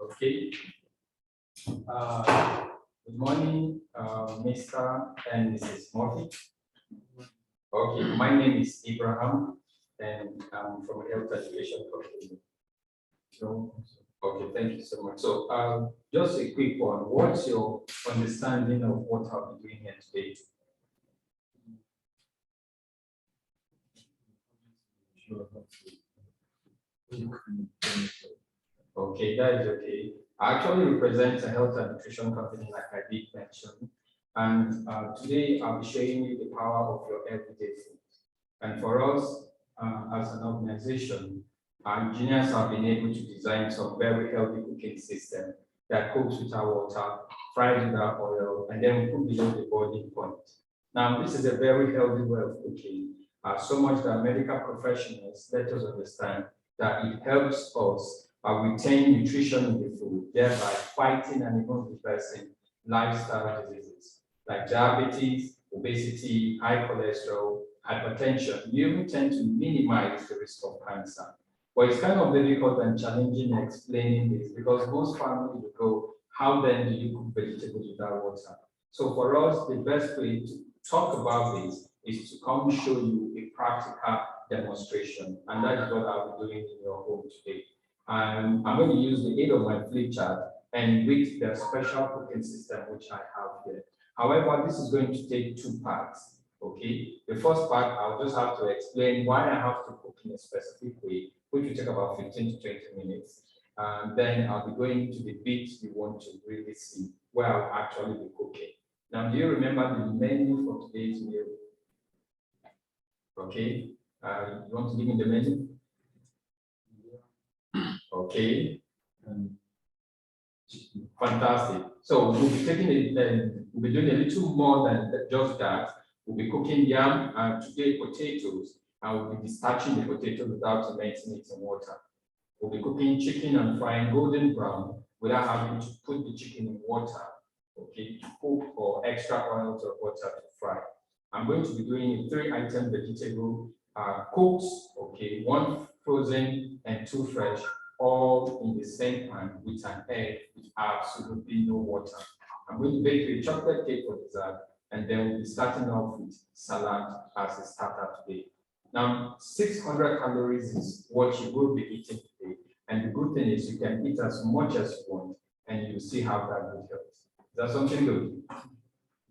Okay. Good morning, Mr. and Mrs. Murphy. Okay, my name is Abraham, and I'm from Health Education Company. So, okay, thank you so much. So, just a quick one. What's your understanding of what I'll be doing here today? Okay, that is okay. I actually represent a health and nutrition company, like I did mention. And today I'll be showing you the power of your everyday food. And for us, as an organization, our engineers have been able to design some very healthy cooking system that cooks without water, fries without oil, and then we put below the boiling point. Now, this is a very healthy way of cooking, so much that medical professionals let us understand that it helps us retain nutrition in the food, thereby fighting and even reversing lifestyle diseases like diabetes, obesity, high cholesterol, hypertension. You even tend to minimize the risk of cancer. But it's kind of difficult and challenging explaining this because most families will go, how then do you cook vegetables without water? So for us, the best way to talk about this is to come show you a practical demonstration. And that is what I'll be doing in your home today. I'm going to use the aid of my flip chart and with the special cooking system which I have here. However, this is going to take two parts. Okay, the first part, I'll just have to explain why I have to cook in a specific way, which will take about 15 to 20 minutes. And then I'll be going to the bit you want to really see, where I'll actually be cooking. Now, do you remember the menu for today's meal? Okay, you want to give me the menu? Okay, fantastic. So we'll be taking it, we'll be doing a little more than just that. We'll be cooking yam and today potatoes, and we'll be starching the potato without melting it in water. We'll be cooking chicken and frying golden brown without having to put the chicken in water, okay, to cook or extra oils or water to fry. I'm going to be doing a 3-item vegetable cooked, okay, 1 frozen and 2 fresh, all in the same pan with an egg with absolutely no water. I'm going to bake a chocolate cake for dessert, and then we'll be starting off with salad as a starter today. Now, 600 calories is what you will be eating today. And the good thing is you can eat as much as you want, and you will still have that good health. Is that something good?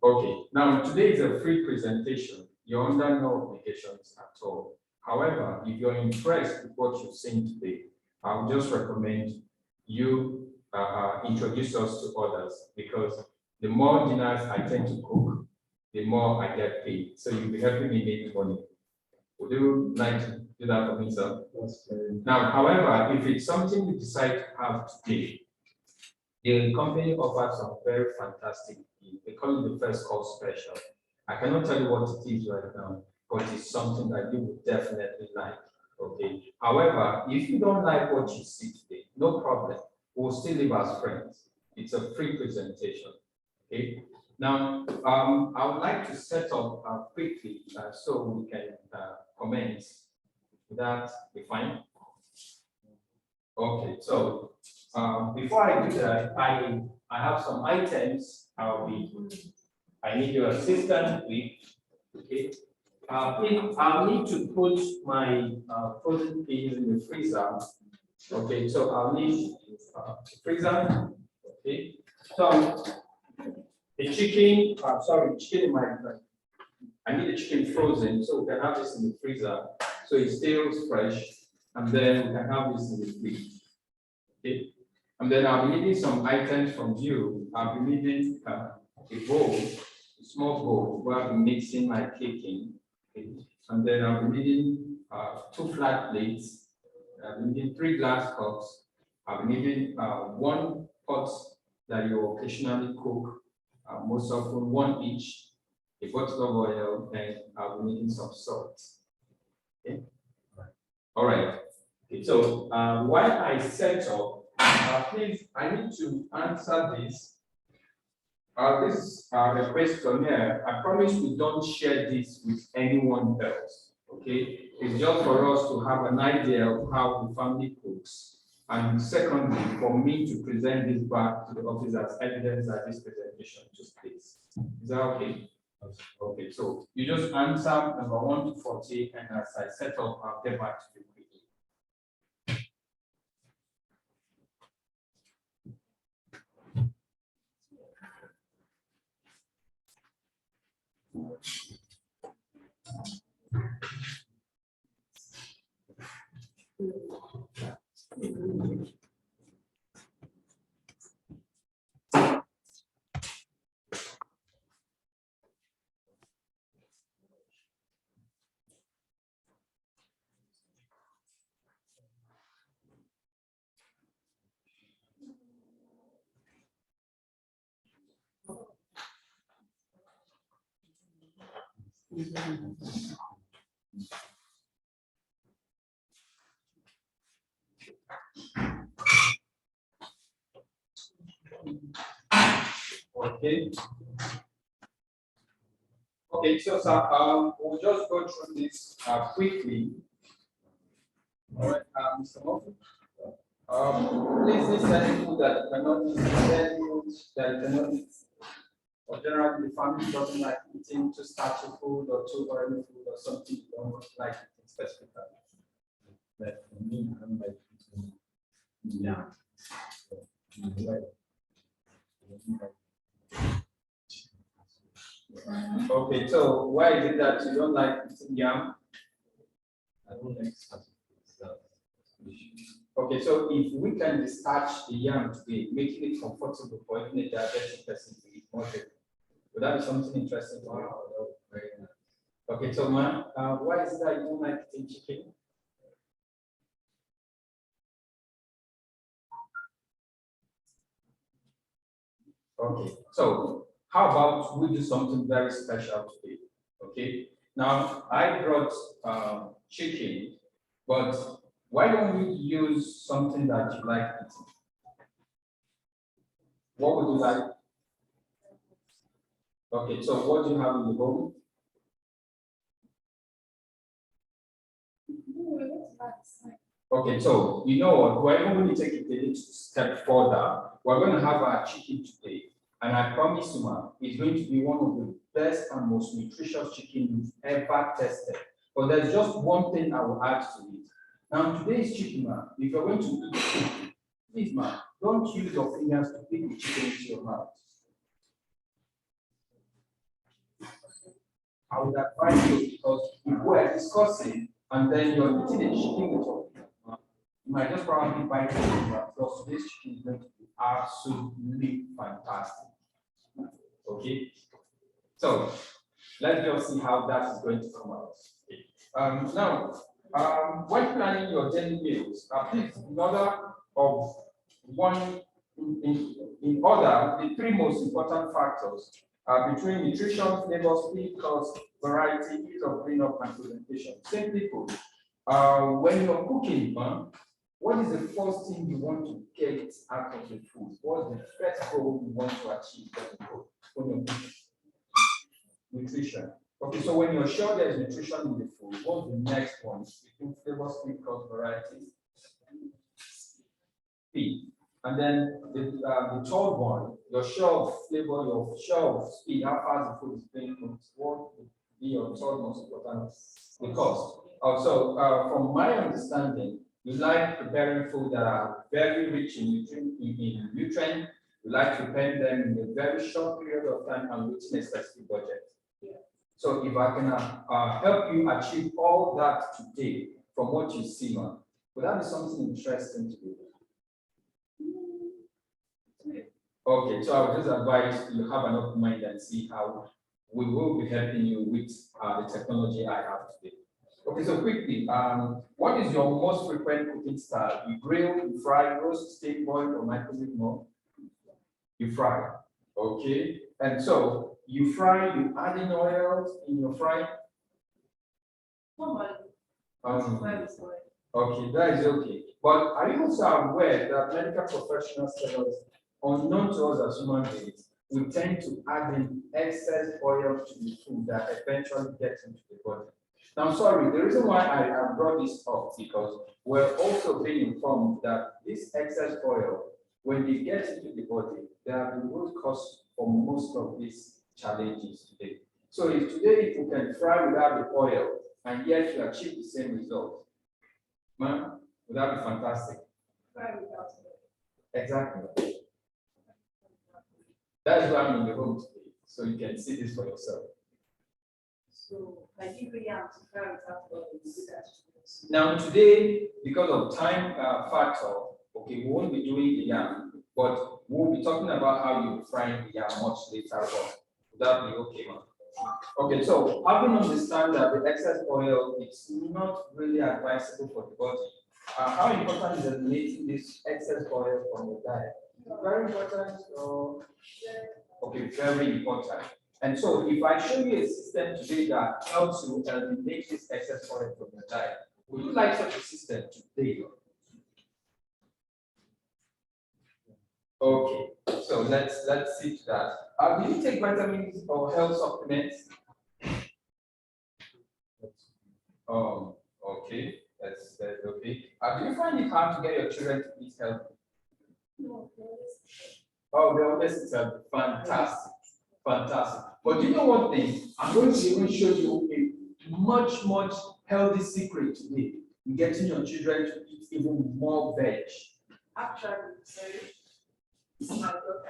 Okay, now today is a free presentation. You're under no obligations at all. However, if you're impressed with what you've seen today, I would just recommend you introduce us to others, because the more dinners I tend to cook, the more I get paid. So you'll be helping me make money. Would you like to do that for me, sir? Yes. Now, however, if it's something you decide to have today, the company offers some very fantastic deal. They call it the first call special. I cannot tell you what it is right now, but it's something that you would definitely like. Okay. However, if you don't like what you see today, no problem. We'll still live as friends. It's a free presentation. Okay. Now, I would like to set up quickly so we can commence. Would that be fine? Okay. So before I do that, I have some items I need your assistance with. Okay. I'll need to put my frozen peas in the freezer. Okay, so I'll need freezer. Okay, so the chicken, chicken in my I need the chicken frozen, so we can have this in the freezer, so it stays fresh, and then we can have this in the fridge. Okay, and then I'll be needing some items from you. I'll be needing a bowl, a small bowl, where I'll be mixing my cake in. Okay. And then I'll be needing 2 flat plates. I'll be needing 3 glass cups. I'll be needing 1 pot that you occasionally cook, most often 1 each, a bottle of oil, and I'll be needing some salt. Okay. All right. Okay. So while I set up, please, I need to answer this. This is a question here. I promise we don't share this with anyone else. Okay, it's just for us to have an idea of how the family cooks. And secondly, for me to present this back to the office as evidence that this presentation took place. Is that okay? Okay, so you just answer number 1 to 40, and as I set up, I'll get back to you quickly. Okay. Okay, so we'll just go through this quickly. All right, Mr. Murphy. Please list any food that you cannot eat, any food that you cannot eat. Or generally, the family doesn't like eating too starchy food or too oily food or something you don't like eating specifically. But for me, I don't like eating yam. Okay, so why is it that you don't like eating yam? I don't like starchy food. Okay, so if we can dispatch the yam today, making it comfortable for even a diabetic person to eat more, would that be something interesting to you? Very nice. Okay, so man, why is it that you don't like eating chicken? Okay, so how about we do something very special today? Okay, now I brought chicken, but why don't we use something that you like eating? What would you like? Okay, so what do you have in the home? Okay, so you know what? We're even going to take it a little step further. We're going to have our chicken today, and I promise you, man, it's going to be one of the best and most nutritious chicken you've ever tested. But there's just one thing I will add to it. Now, today's chicken, man, if you're going to eat it, please, man, don't use your fingers to pick the chicken into your mouth. I would advise you, because if we're discussing and then you're eating a chicken with your finger, you might just probably bite it, because today's chicken is going to be absolutely fantastic. Okay, so let's just see how that is going to come out. Okay. Now, when planning your daily meals, please, in order of one, in order, the 3 most important factors between nutrition, flavor, speed, cost, variety, ease of cleanup, and presentation. Simply put, when you're cooking, what is the first thing you want to get out of the food? What's the first goal you want to achieve when you're cooking? Nutrition. Okay, so when you're sure there's nutrition in the food, what's the next one? Between flavor, speed, cost, variety, speed. And then the third one, you're sure of flavor, you're sure of speed, how fast the food is being cooked. What would be your third most important? The cost. Also, from my understanding, you like preparing food that are very rich in nutrient. You like preparing them in a very short period of time and within a specific budget. Yeah. So if I can help you achieve all that today from what you see, man, would that be something interesting to you? Okay, so I would just advise you have an open mind and see how we will be helping you with the technology I have today. Okay, so quickly, what is your most frequent cooking style? You grill, you fry, roast, steak, boil, or microwave more? You fry. Okay, and so you fry, you add in oils in your fry? Okay, that is okay. But are you also aware that medical professionals tell us, unknown to us as human beings, we tend to add in excess oil to the food that eventually gets into the body? Now, sorry, the reason why I brought this up because we're also being informed that this excess oil, when they get into the body, they are the root cause for most of these challenges today. So if today if we can fry without the oil and yet you achieve the same result, man, would that be fantastic? Fry without oil. Exactly. That's why I'm in the room today, so you can see this for yourself. So I think we have to fry without oil and do that. Now today, because of time factor, okay, we won't be doing the yam, but we'll be talking about how you fry the yam much later on. Would that be okay, man? Okay, so having understand that the excess oil is not really advisable for the body. How important is eliminating this excess oil from your diet? Very important. Okay, very important. And so if I show you a system today that helps you eliminate this excess oil from your diet, would you like such a system today? Okay, so let's see to that. Do you take vitamins or health supplements? Okay, that's okay. Do you find it hard to get your children to eat healthy? No, Oh, they always eat healthy. Fantastic, fantastic. But do you know one thing? I'm going to even show you a much healthy secret today in getting your children to eat even more veg. actually, sorry, it's my daughter.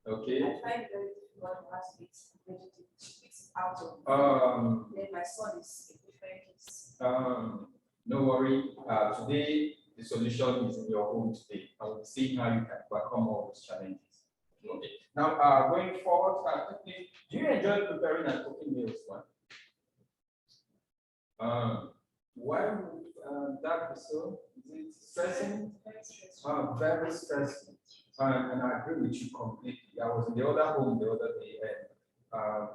Okay. I find it very difficult to ask it vegetables out of. Then my son is a different case. No worry. Today the solution is in your home today. I will see how you can overcome all those challenges. Okay. Now, going forward, quickly, do you enjoy preparing and cooking meals, one? Why would that be so? Is it stressing? Very stressful. Very stressful. And I agree with you completely. I was in the other home the other day, and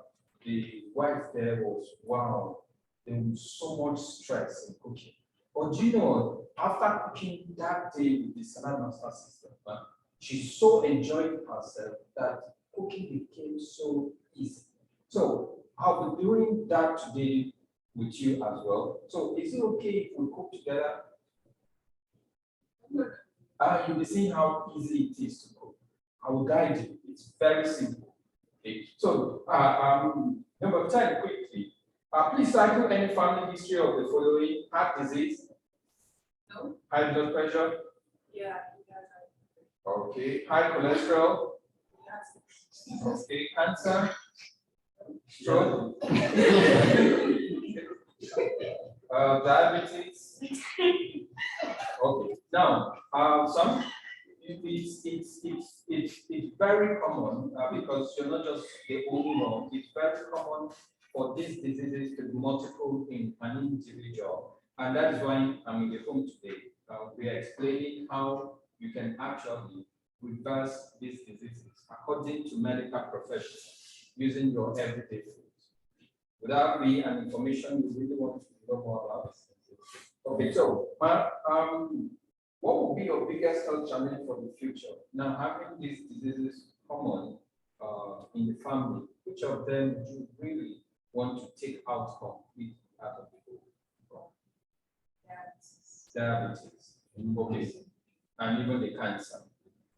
the wife there was, wow, there was so much stress in cooking. But do you know, after cooking that day with the salad master system, she so enjoyed herself that cooking became so easy. So I'll be doing that today with you as well. So is it okay if we cook together? You'll be seeing how easy it is to cook. I will guide you. It's very simple. Okay. So number 10 quickly. Please cycle any family history of the following: heart disease, No? high blood pressure, Yeah. okay, high cholesterol, okay, cancer, stroke, diabetes. Okay. Now, some it's very common because you're not just the only one. It's very common for these diseases to be multiple in an individual, and that is why I'm in the home today. We are explaining how you can actually reverse these diseases according to medical professionals using your everyday food. Would that be an information you really want to know more about? Okay, so what would be your biggest health challenge for the future? Now, having these diseases common in the family, which of them do you really want to take out completely out of the group? Diabetes. Okay, and even the cancer.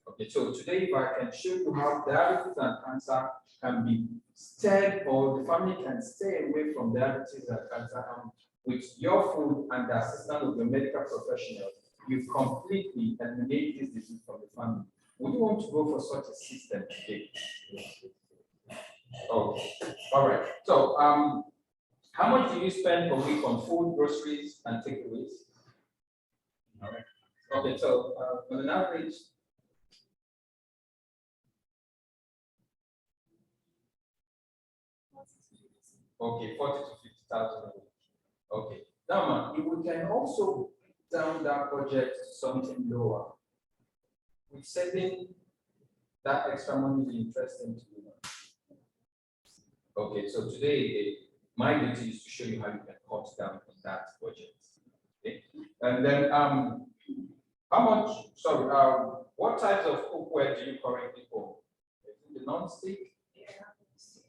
Okay, so today, if I can show you how diabetes and cancer can be steered, or the family can stay away from diabetes and cancer, and with your food and the assistance of your medical professional, you completely eliminate this disease from the family. Would you want to go for such a system today? Okay, all right. So, how much do you spend per week on food, groceries, and takeaways? All right. Okay, so on an average. Okay, 40 to 50,000 a week. Okay. Now, if we can also down that budget to something lower, with saving that extra money be interesting to you. Okay, so today my duty is to show you how you can cut down on that budget. Okay, and then how much? Sorry, what types of cookware do you currently own? Is it the non-stick? Yeah.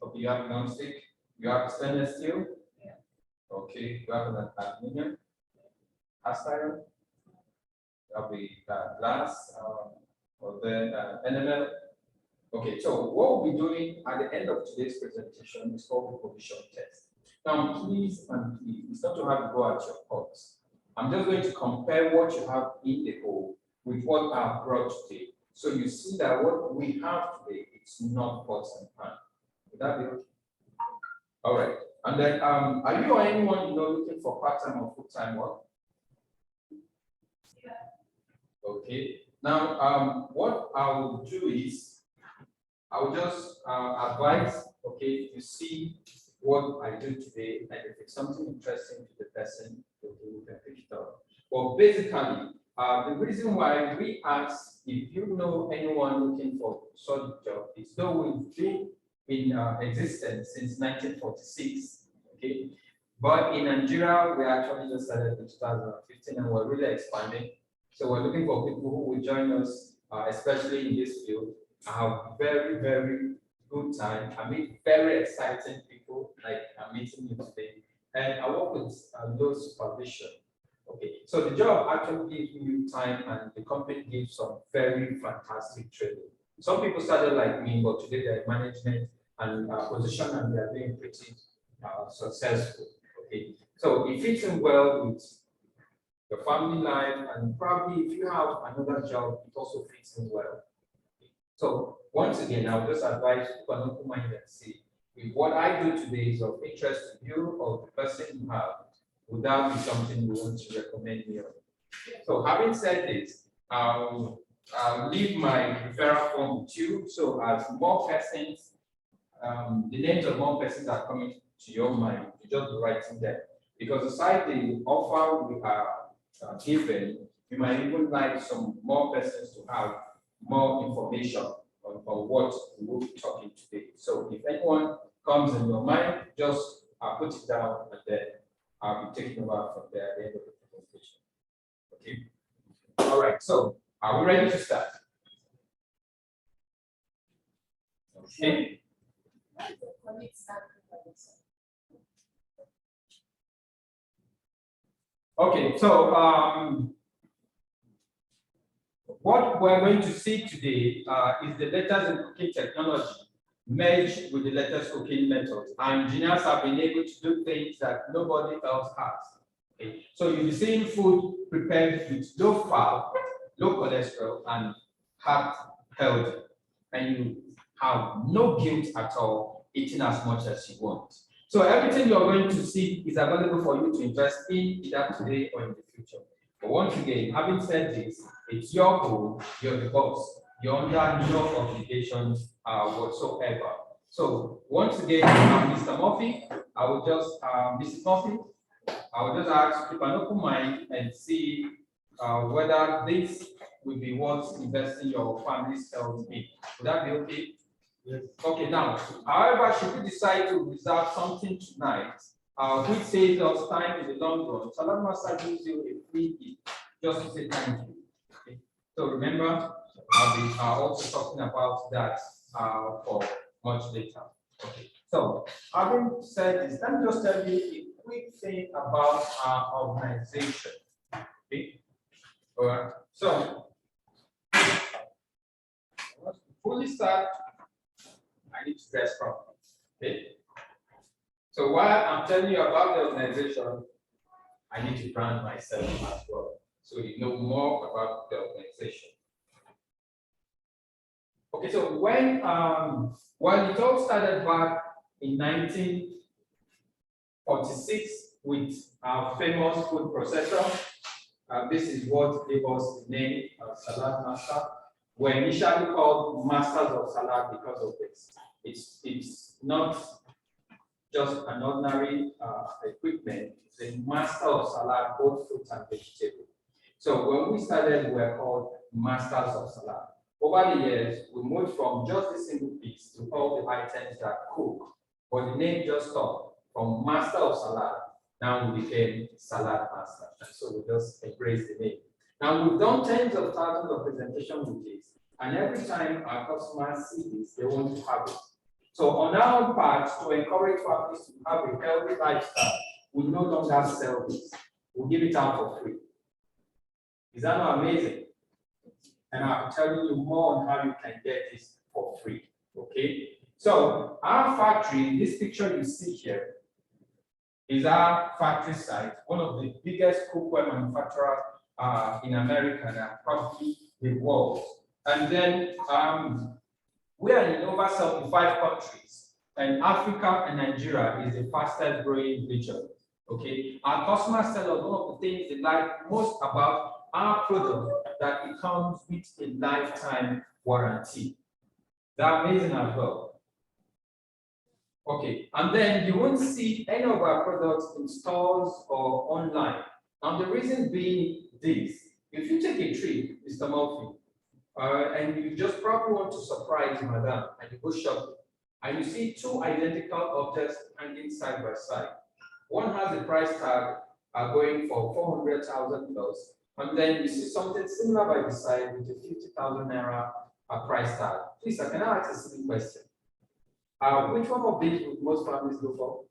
Okay, you have non-stick. You have stainless steel. Yeah. Okay, we have an aluminum, cast iron, there'll be glass, or then enamel. Okay, so what we'll be doing at the end of today's presentation is called the provision test. Now, please and please, it's not to have you go at your pots. I'm just going to compare what you have in the hole with what I've brought today. So you see that what we have today, it's not pots and pan. Would that be okay? All right. And then, are you or anyone looking for part-time or full-time work? Yeah. Okay. Now, what I will do is I will just advise, okay, you see what I do today, and if it's something interesting to the person, okay, we can pick it up. But basically, the reason why we ask if you know anyone looking for a solid job is though we've been in existence since 1946, okay, but in Nigeria, we actually just started in 2015 and we're really expanding. So we're looking for people who will join us, especially in this field. I have very, very good time. I meet very exciting people like I'm meeting you today. And I work with low supervision. Okay, so the job actually gives you time and the company gives some very fantastic training. Some people started like me, but today they're in management and position and they're doing pretty successful. Okay, so it fits in well with your family life, and probably if you have another job, it also fits in well. So once again, I'll just advise you an open mind and see if what I do today is of interest to you or the person you have, would that be something you want to recommend me on? So having said this, I'll leave my referral form with you. So as more persons, the names of more persons are coming to your mind, you just be writing them. Because aside the offer we are given, you might even like some more persons to have more information on what we will be talking today. So if anyone comes in your mind, just put it down and then I'll be taking over from there at the end of the presentation. Okay. All right. So are we ready to start? Okay. Okay. So what we're going to see today is the letters in cooking technology merged with the letters cooking methods. Our engineers have been able to do things that nobody else has. Okay. So you'll be seeing food prepared with low fat, low cholesterol, and heart healthy. And you have no guilt at all eating as much as you want. So everything you're going to see is available for you to invest in either today or in the future. But once again, having said this, it's your goal, you're the boss. You're under no obligations whatsoever. So once again, Mr. Murphy, I will just, Mrs. Murphy, I will just ask you to keep an open mind and see whether this will be worth investing your family's health in. Would that be okay? Yes. Okay, now, however, should we decide to reserve something tonight, which saves us time in the long run, Salad Master gives you a free gift just to say thank you. Okay. So remember, I'll be also talking about that for much later. Okay. So having said this, let me just tell you a quick thing about our organization. Okay. All right. So to fully start, I need to dress properly. Okay. So while I'm telling you about the organization, I need to brand myself as well, so you know more about the organization. Okay, so when well, it all started back in 1946 with our famous food processor. This is what gave us the name Salad Master. We're initially called Masters of Salad because of this. It's not just an ordinary equipment. It's a master of salad, both fruits and vegetables. So when we started, we were called Masters of Salad. Over the years, we moved from just a single piece to all the items that cook. But the name just stopped from Master of Salad. Now we became Salad Master. And so we just embraced the name. Now we've done tens of thousands of presentations with this. And every time our customers see this, they want to have it. So on our part, to encourage families to have a healthy lifestyle, will no longer sell this. We'll give it out for free. Is that not amazing? And I'll tell you more on how you can get this for free. Okay. So our factory, this picture you see here, is our factory site, one of the biggest cookware manufacturers in America and probably the world. And then we are in over 75 countries, and Africa and Nigeria is the fastest growing region. Okay, our customers tell us one of the things they like most about our product, that it comes with a lifetime warranty. That's amazing as well. Okay, and then you won't see any of our products in stores or online. And the reason being this: if you take a trip, Mr. Murphy, and you just probably want to surprise Madam, and you go shopping, and you see two identical objects hanging side by side. One has a price tag going for 400,000 plus, and then you see something similar by the side with a 50,000 naira price tag. Please, sir, can I ask a simple question? Which one of these would most families go for?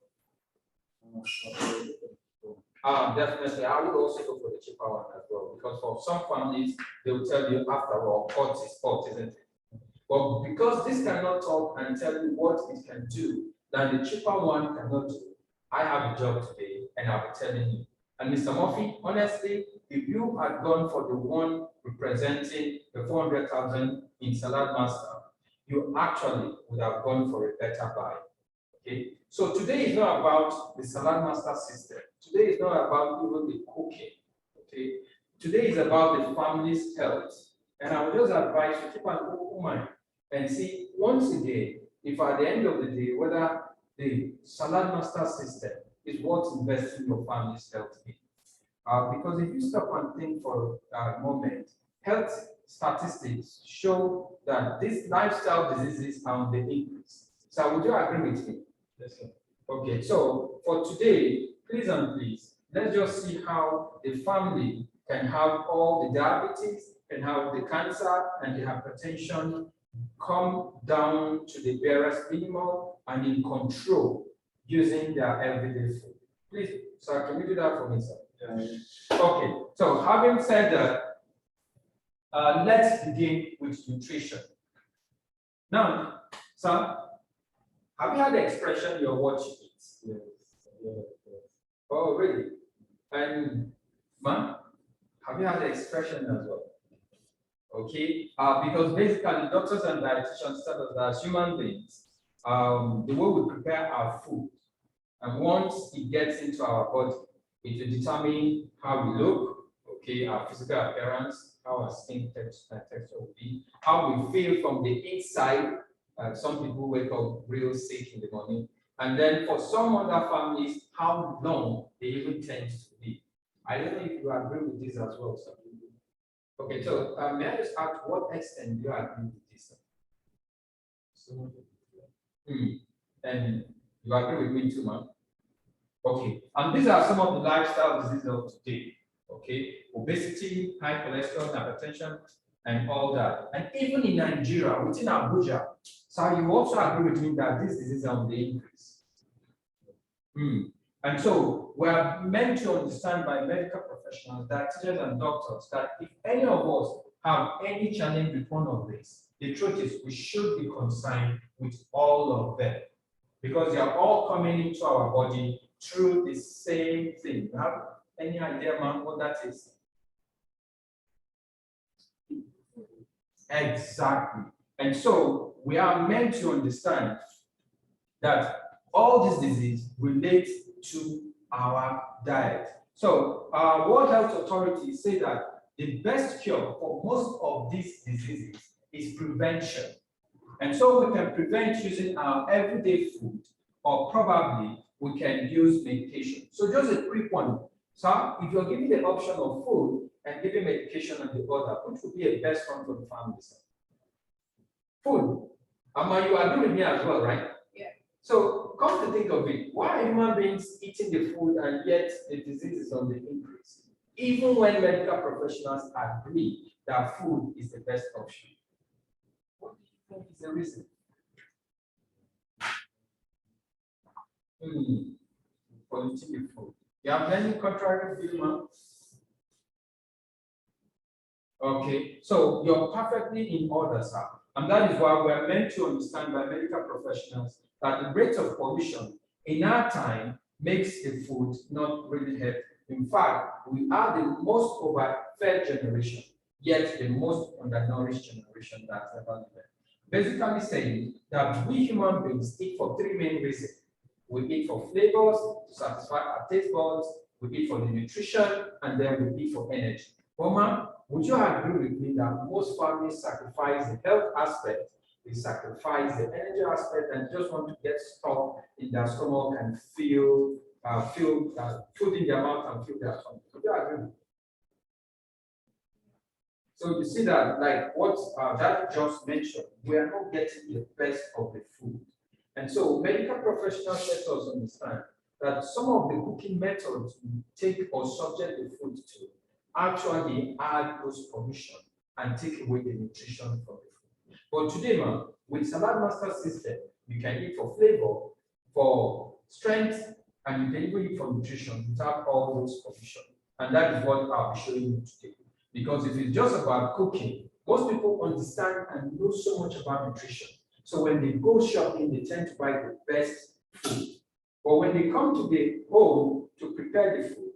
Definitely, I would also go for the cheaper one as well, because for some families, they will tell you after all, pot is pot, isn't it? But because this cannot talk and tell you what it can do, that the cheaper one cannot do, I have a job today, and I'll be telling you. And Mr. Murphy, honestly, if you had gone for the one representing the 400,000 in Salad Master, you actually would have gone for a better buy. Okay, so today is not about the Salad Master system. Today is not about even the cooking. Okay, today is about the family's health. And I would just advise you keep an open mind and see once a day, if at the end of the day, whether the Salad Master system is worth investing your family's health in. Because if you stop and think for a moment, health statistics show that these lifestyle diseases are on the increase. So would you agree with me? Yes, sir. Okay, so for today, please and please, let's just see how the family can have all the diabetes, can have the cancer and the hypertension come down to the barest minimum and in control using their everyday food. Please, sir, can you do that for me, sir? Yeah. Okay, so having said that, let's begin with nutrition. Now, sir, have you had the expression "you're what you eat"? Yes. Yes. Oh, really? And ma'am, have you had the expression as well? Okay, because basically doctors and dietitians tell us that as human beings, the way we prepare our food, and once it gets into our body, it will determine how we look, okay, our physical appearance, how our skin texture will be, how we feel from the inside. Some people wake up real sick in the morning. And then for some other families, how long they even tend to be. I don't know if you agree with this as well, sir. Okay, so may I just ask what extent do you agree with this? And you agree with me too, man? Okay, and these are some of the lifestyle diseases of today. Okay, obesity, high cholesterol, hypertension, and all that. And even in Nigeria, within Abuja, so you also agree with me that this disease is on the increase. And so we are meant to understand by medical professionals, dietitians and doctors, that if any of us have any challenge with one of these, the truth is we should be concerned with all of them, because they are all coming into our body through the same thing. You have any idea, man, what that is? Exactly. And so we are meant to understand that all these diseases relate to our diet. So World Health Authority say that the best cure for most of these diseases is prevention. And so we can prevent using our everyday food, or probably we can use medication. So just a quick one. So if you're given the option of food and giving medication on the other, which would be a best one for the family? Food. You agree with me as well, right? Yeah. So come to think of it, why are human beings eating the food and yet the disease is on the increase? Even when medical professionals agree that food is the best option. What do you think is the reason? polluting the food. You have any contrary view, ma'am? Okay, so you're perfectly in order, sir. And that is why we're meant to understand by medical professionals that the rate of pollution in our time makes the food not really healthy. In fact, we are the most overfed generation, yet the most undernourished generation that's ever lived. Basically saying that we human beings eat for three main reasons. We eat for flavors to satisfy our taste buds, we eat for the nutrition, and then we eat for energy. Mama, would you agree with me that most families sacrifice the health aspect, they sacrifice the energy aspect, and just want to get stuff in their stomach and feel food in their mouth and feel their tummy? Would you agree? So you see that, like what that just mentioned, we are not getting the best of the food. And so medical professionals let us understand that some of the cooking methods we take or subject the food to actually add those pollution and take away the nutrition from the food. But today, man, with Salad Master system, you can eat for flavor, for strength, and you can even eat for nutrition without all those pollution. And that is what I'll be showing you today. Because if it's just about cooking, most people understand and know so much about nutrition. So when they go shopping, they tend to buy the best food. But when they come to the home to prepare the food,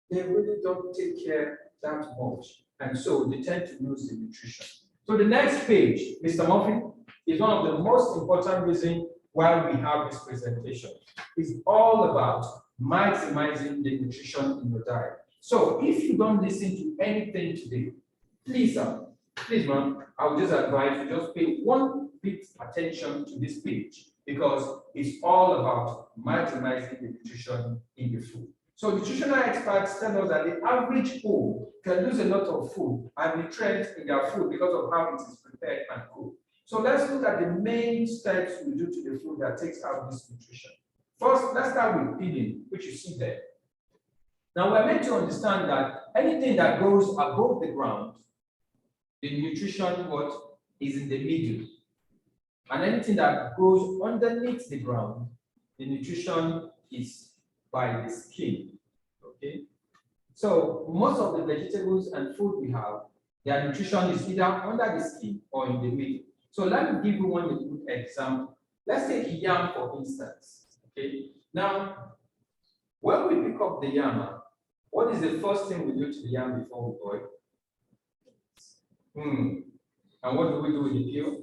they really don't take care that much. And so they tend to lose the nutrition. So the next page, Mr. Murphy, is one of the most important reasons why we have this presentation. It's all about maximizing the nutrition in your diet. So if you don't listen to anything today, please, ma'am, I would just advise you just pay one bit attention to this page because it's all about maximizing the nutrition in the food. So nutritional experts tell us that the average home can lose a lot of food and nutrients in their food because of how it is prepared and cooked. So let's look at the main steps we do to the food that takes out this nutrition. First, let's start with peeling, which you see there. Now we're meant to understand that anything that goes above the ground, the nutrition is in the middle. And anything that goes underneath the ground, the nutrition is by the skin. Okay. So most of the vegetables and food we have, their nutrition is either under the skin or in the middle. So let me give you one good example. Let's take yam for instance. Okay. Now, when we pick up the yam, what is the first thing we do to the yam before we boil? And what do we do with the peel?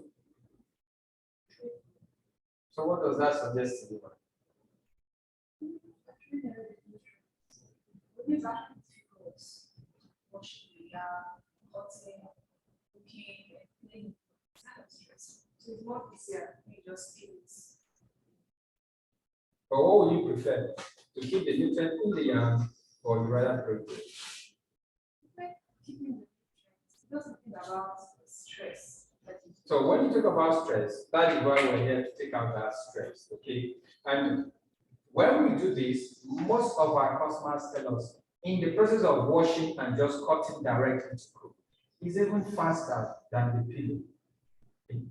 So what does that suggest to you? So it's more easier you just eat it. But what would you prefer? To keep the nutrient in the yam or you rather break it? Keeping the nutrients. It doesn't think about stress. So when you talk about stress, that is why we're here to take out that stress. Okay. And when we do this, most of our customers tell us in the process of washing and just cutting directly to cook is even faster than the peeling. Okay?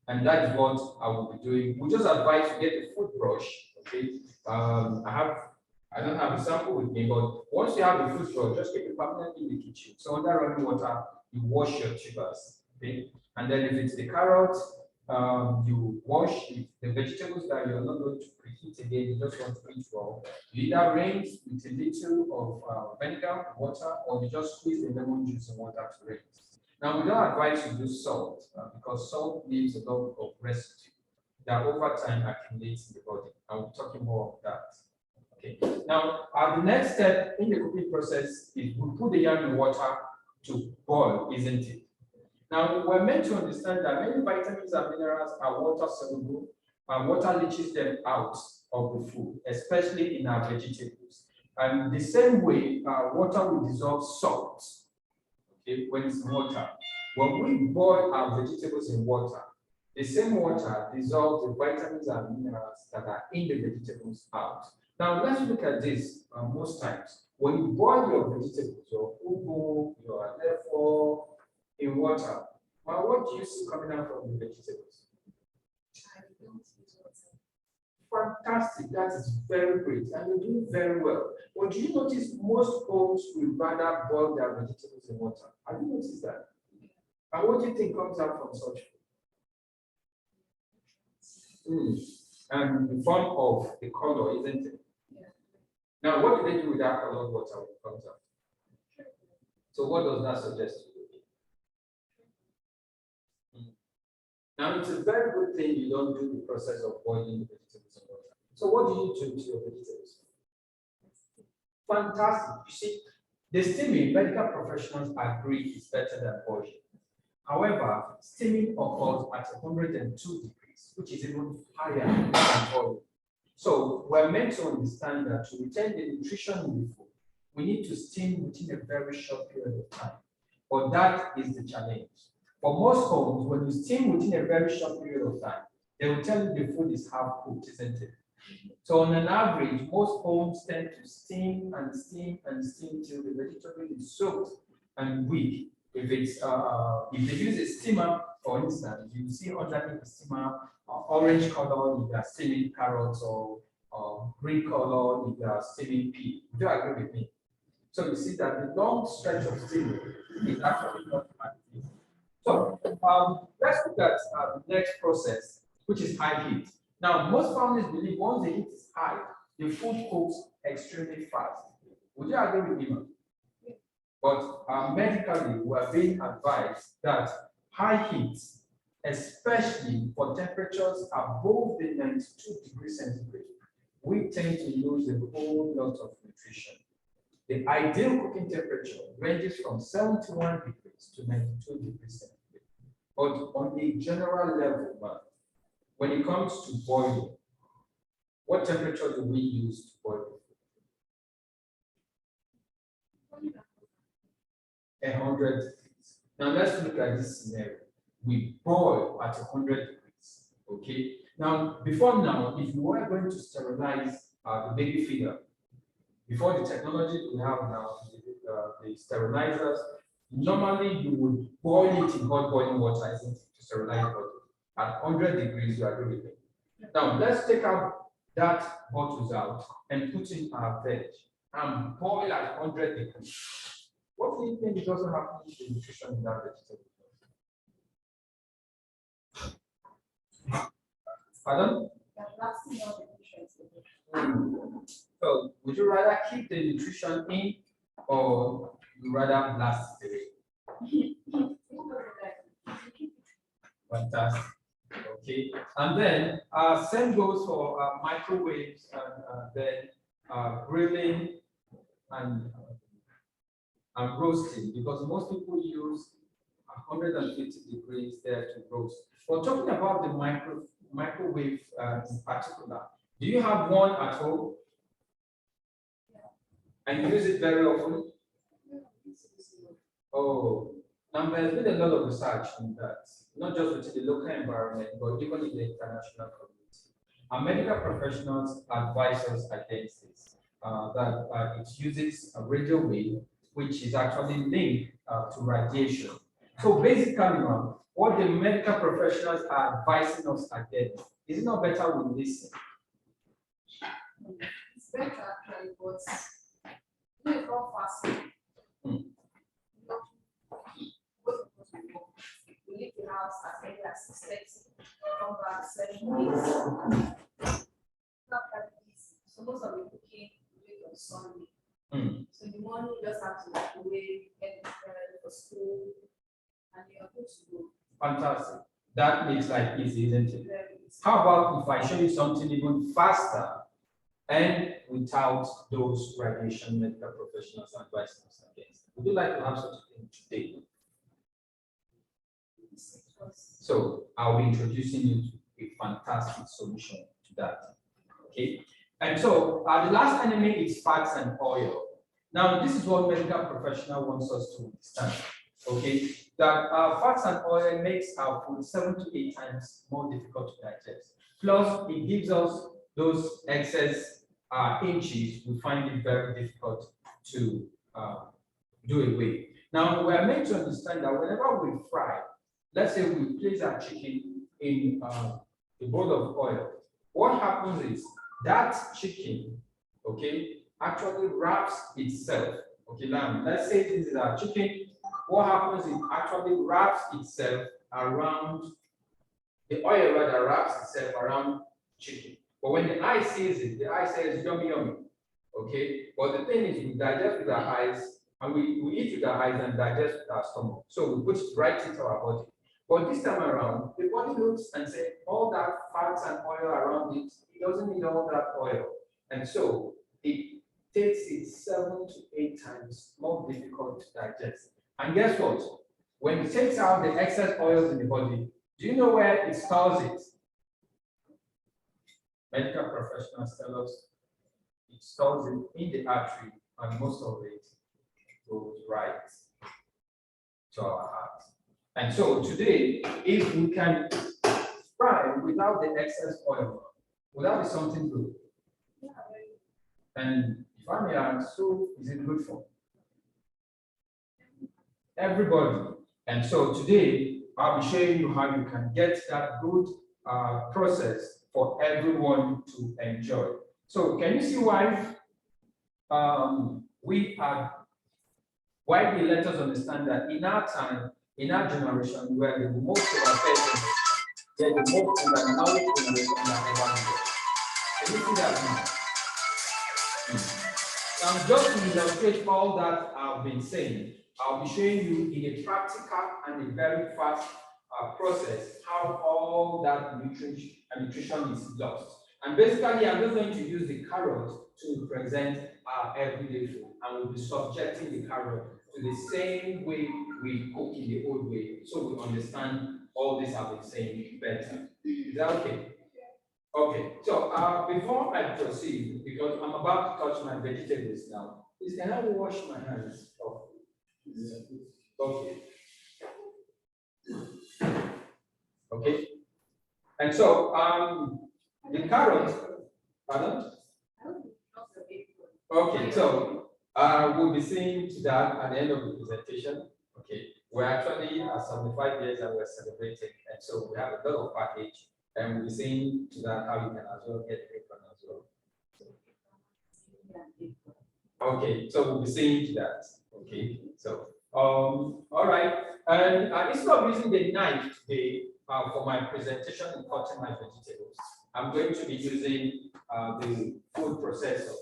And that is what I will be doing. We just advise you get a food brush. Okay. I don't have a sample with me, but once you have a food brush, just keep it permanently in the kitchen. So under running water, you wash your tubers. Okay. And then if it's the carrot, you wash it. The vegetables that you're not going to preheat again, you just want to eat raw. You either rinse with a little of vinegar, water, or you just squeeze the lemon juice and water to rinse. Now, we don't advise you to do salt because salt leaves a lot of residue that over time accumulates in the body. I'll be talking more of that. Okay. Now, the next step in the cooking process is we put the yam in water to boil, isn't it? Now, we're meant to understand that many vitamins and minerals are water soluble, and water leaches them out of the food, especially in our vegetables. And the same way, water will dissolve salt, okay, when it's in water. When we boil our vegetables in water, the same water dissolves the vitamins and minerals that are in the vegetables out. Now, let's look at this most times. When you boil your vegetables, your ugu, your lefo, in water, what do you see coming out from the vegetables? fantastic. That is very great. And you're doing very well. But do you notice most homes will rather boil their vegetables in water? Have you noticed that? And what do you think comes out from such food? And the form of the color, isn't it? Yeah. Now, what do they do with that colored water when it comes out? So what does that suggest to you? Now, it's a very good thing you don't do the process of boiling the vegetables in water. So what do you do to your vegetables? Fantastic. You see, the steaming, medical professionals agree is better than boiling. However, steaming occurs at 102 degrees, which is even higher than boiling. So we're meant to understand that to retain the nutrition in the food, we need to steam within a very short period of time. But that is the challenge. For most homes, when you steam within a very short period of time, they will tell you the food is half cooked, isn't it? So on an average, most homes tend to steam and steam and steam till the vegetable is soaked and weak. If it's if they use a steamer, for instance, you see underneath the steamer orange color if they are steaming carrots or green color if they are steaming pea. Do you agree with me? So you see that the long stretch of steaming is actually not active. So let's look at the next process, which is high heat. Now, most families believe once the heat is high, the food cooks extremely fast. Would you agree with me, ma'am? But medically, we are being advised that high heat, especially for temperatures above the 92 degrees centigrade, we tend to lose a whole lot of nutrition. The ideal cooking temperature ranges from 71 degrees to 92 degrees centigrade. But on a general level, when it comes to boiling, what temperature do we use to boil? 100 degrees. Now let's look at this scenario. We boil at 100 degrees. Okay. Now, before now, if you were going to sterilize the baby feeder, before the technology we have now, the sterilizers, normally you would boil it in hot boiling water, isn't it, to sterilize it at 100 degrees. You agree with me? Now, let's take out that bottles out and put in our veg and boil at 100 degrees. What do you think is also happening to the nutrition in that vegetable? Pardon? So, would you rather keep the nutrition in or you rather blast it away? Fantastic. Okay. And then same goes for microwaves and then grilling and roasting, because most people use 150 degrees there to roast. We're talking about the microwave in particular. Do you have one at home? And you use it very often? Oh, now there's been a lot of research on that, not just within the local environment, but even in the international community. Our medical professionals advise us against this, that it uses a radio wave, which is actually linked to radiation. So basically, what the medical professionals are advising us against, is it not better we listen? It's better actually, but it's not fast. We leave the house at maybe at 6:30, come back 7 days. Not that easy. So most of the cooking we do on Sunday. So in the morning you just have to wake, get prepared for school, and you're good to go. Fantastic. That makes life easy, isn't it? How about if I show you something even faster and without those radiation medical professionals advising us against? Would you like to have such a thing today? So I'll be introducing you to a fantastic solution to that. Okay. And so the last enemy is fats and oil. Now, this is what medical professional wants us to understand. Okay, that fats and oil makes our food 7 to 8 times more difficult to digest. Plus, it gives us those excess inches. We find it very difficult to do away. Now, we are meant to understand that whenever we fry, let's say we place our chicken in a bowl of oil, what happens is that chicken, okay, actually wraps itself. Okay, now let's say this is our chicken. What happens is it actually wraps itself around the oil, rather wraps itself around chicken. But when the eye sees it, the eye says yummy, yummy. Okay, but the thing is, we digest with our eyes, and we eat with our eyes and digest with our stomach. So we put it right into our body. But this time around, the body looks and says all that fats and oil around it, it doesn't need all that oil. And so it takes it 7 to 8 times more difficult to digest. And guess what? When it takes out the excess oils in the body, do you know where it stores it? Medical professionals tell us it stores it in the artery, and most of it goes right to our heart. And so today, if we can fry without the excess oil, would that be something good? And if I may ask, so is it good for everybody? And so today, I'll be showing you how you can get that good process for everyone to enjoy. So can you see why why they let us understand that in our time, in our generation, where the most of our persons, they're the most undernourished generation that ever lived. Can you see that now? Now, just to illustrate all that I've been saying, I'll be showing you in a practical and a very fast process how all that nutrition is lost. And basically, I'm just going to use the carrot to represent our everyday food, and we'll be subjecting the carrot to the same way we cook in the old way, so we understand all this I've been saying better. Is that okay? Okay, so before I proceed, because I'm about to touch my vegetables now, please can I wash my hands off? Okay. Okay. And so the carrot, pardon? Okay, so we'll be seeing to that at the end of the presentation. Okay, we're actually at 75 years and we're celebrating, and so we have a lot of package, and we'll be seeing to that how you can as well get apron as well. Okay, so we'll be seeing to that. Okay, so all right, and instead of using the knife today for my presentation and cutting my vegetables, I'm going to be using the food processor.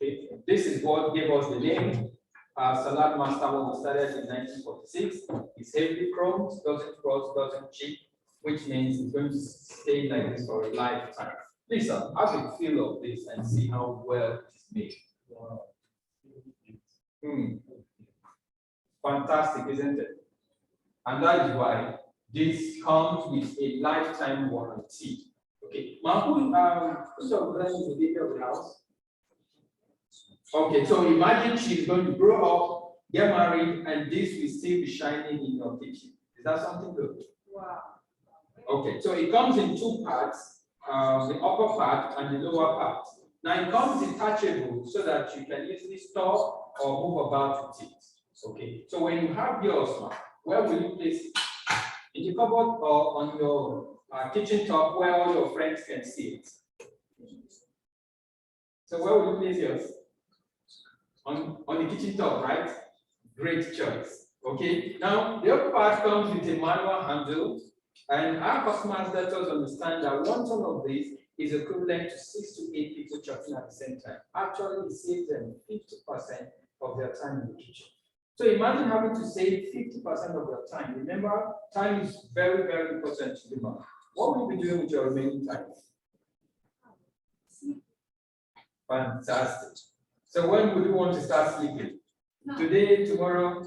Okay, this is what gave us the name. Salad Master when we started in 1946. It's heavily chromed, doesn't rust, doesn't chip, which means it's going to stay like this for a lifetime. Please, have a feel of this and see how well it's made. Wow. Fantastic, isn't it? And that is why this comes with a lifetime warranty. Okay, now who's organizing the video of the house? Okay, so imagine she's going to grow up, get married, and this will still be shining in your kitchen. Is that something good? Wow. Okay, so it comes in 2 parts, the upper part and the lower part. Now it comes detachable so that you can easily store or move about with it. Okay, so when you have yours, where will you place it? In the cupboard or on your kitchen top where all your friends can see it? So where will you place yours? On the kitchen top, right? Great choice. Okay, now the upper part comes with a manual handle, and our customers let us understand that 1 ton of this is equivalent to 6 to 8 people chopping at the same time. Actually, it saves them 50% of their time in the kitchen. So imagine having to save 50% of your time. Remember, time is very, very important to the man. What will you be doing with your remaining time? Fantastic. So when would you want to start sleeping? No. Today, tomorrow?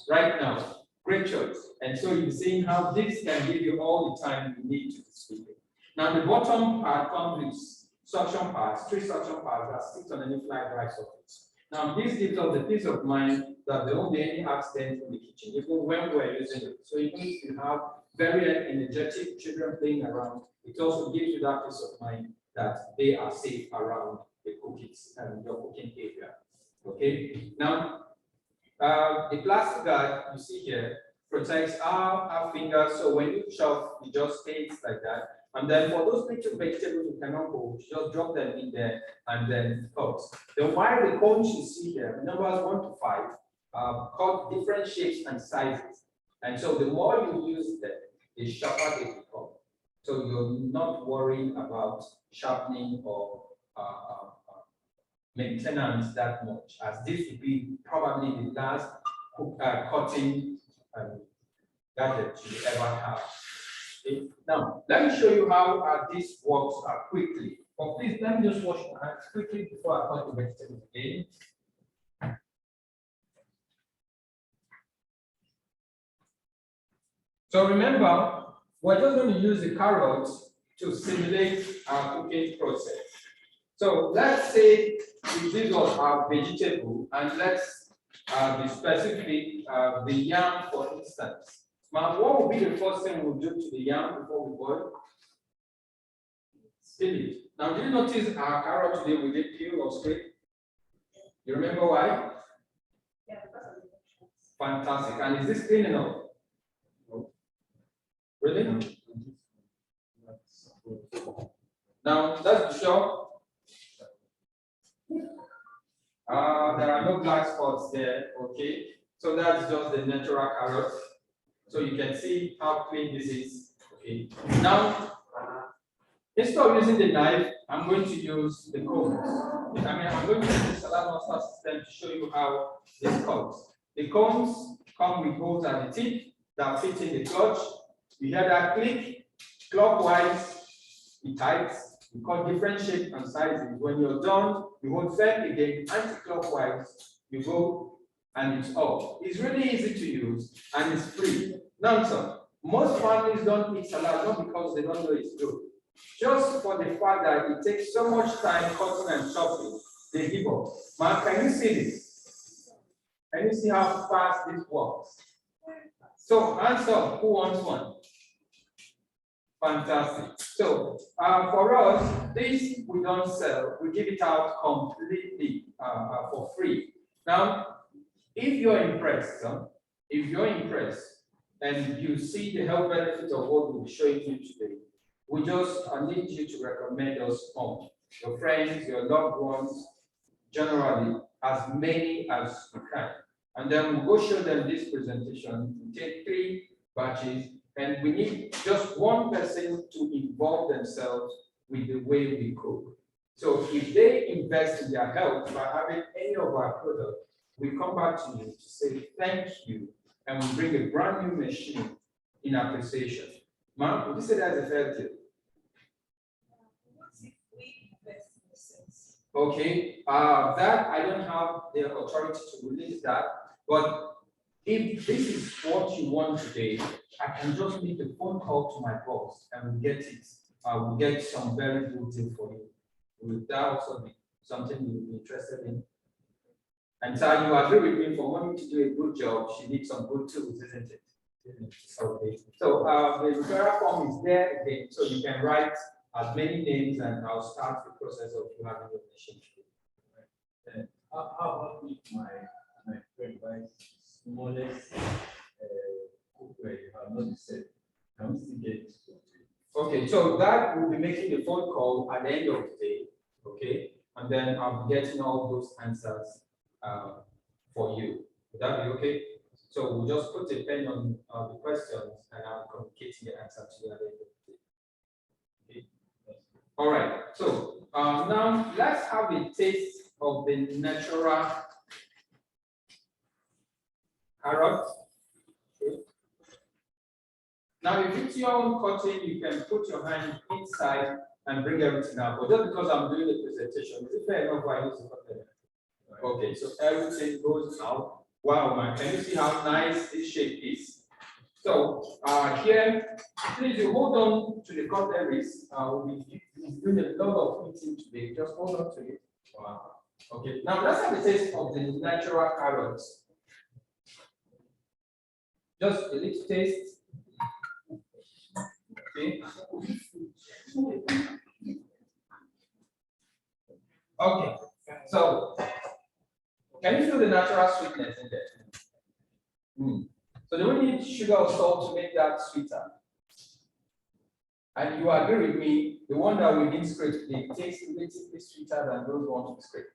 Right now. Great choice. And so you're seeing how this can give you all the time you need to be sleeping. Now the bottom part comes with suction pads, 3 suction pads that stick on any fly dry surface. Now this gives us the peace of mind that there won't be any accident in the kitchen, even when we're using it. So even if you have very energetic children playing around, it also gives you that peace of mind that they are safe around the cookies and your cooking area. Okay. Now the plastic guard you see here protects our fingers. So when you chop, it just stays like that. And then for those little vegetables you cannot go, just drop them in there and then cut. Then while the cones you see here, numbers 1 to 5, cut different shapes and sizes. And so the more you use them, the sharper they become. So you're not worrying about sharpening or maintenance that much, as this will be probably the last cutting gadget you ever have. Okay. Now, let me show you how this works quickly. But please, let me just wash my hands quickly before I cut the vegetables again. So remember, we're just going to use the carrots to simulate our cooking process. So let's say this was our vegetable, and let's be specific, the yam, for instance. Now, what will be the first thing we'll do to the yam before we boil? Peel it. Now, do you notice our carrot today we did peel or scrape? You remember why? Yeah, because of the options. Fantastic. And is this clean enough? No. Really? Now, that's sure. There are no black spots there, okay? So that's just the natural carrot. So you can see how clean this is, okay? Now, instead of using the knife, I'm going to use the cones. I'm going to use the salad master system to show you how this cuts. The cones come with holes at the tip that fit in the clutch. You hear that click, clockwise, it tights. You cut different shapes and sizes. When you're done, you hold firm again, anti-clockwise, you go and it's off. It's really easy to use and it's free. Now, so most families don't eat salad not because they don't know it's good. Just for the fact that it takes so much time cutting and chopping, they give up. Man, can you see this? Can you see how fast this works? So, hands up, who wants one? Fantastic. So, for us, this we don't sell, we give it out completely for free. Now, if you're impressed, and you see the health benefits of what we'll be showing you today, we just need you to recommend us home, your friends, your loved ones, generally, as many as you can. And then we'll go show them this presentation. We take 3 batches, and we need just one person to involve themselves with the way we cook. So if they invest in their health by having any of our products, we come back to you to say thank you, and we bring a brand new machine in appreciation. Ma'am, would you say that's a fair deal? Okay, that I don't have the authority to release that, but if this is what you want today, I can just make a phone call to my boss and we'll get it. We'll get some very good deal for you. Will that also be something you'll be interested in? And so you agree with me, for Mommy to do a good job, she needs some good tools, isn't it? Okay. So the referral form is there again, so you can write as many names, and I'll start the process of you having your machine. How about if my friend buys smallest cookware you have not said? Can we still get it? Okay, so that will be making a phone call at the end of the day, okay? And then I'll be getting all those answers for you. Would that be okay? So we'll just put a pen on the questions and I'll communicate the answer to you at the end of the day. Okay. All right, so now let's have a taste of the natural carrot. Okay. Now, if it's your own cutting, you can put your hand inside and bring everything out. But just because I'm doing the presentation, is it fair enough why I use the cutting? Okay, so everything goes out. Wow, man, can you see how nice this shape is? So here, please you hold on to the cutleries. We'll be doing a lot of eating today. Just hold on to it. Wow. Okay, now let's have a taste of the natural carrots. Just a little taste. Okay. Okay, so can you feel the natural sweetness in there? So do we need sugar or salt to make that sweeter? And you agree with me, the one that we didn't scrape, they taste relatively sweeter than those ones we scrape.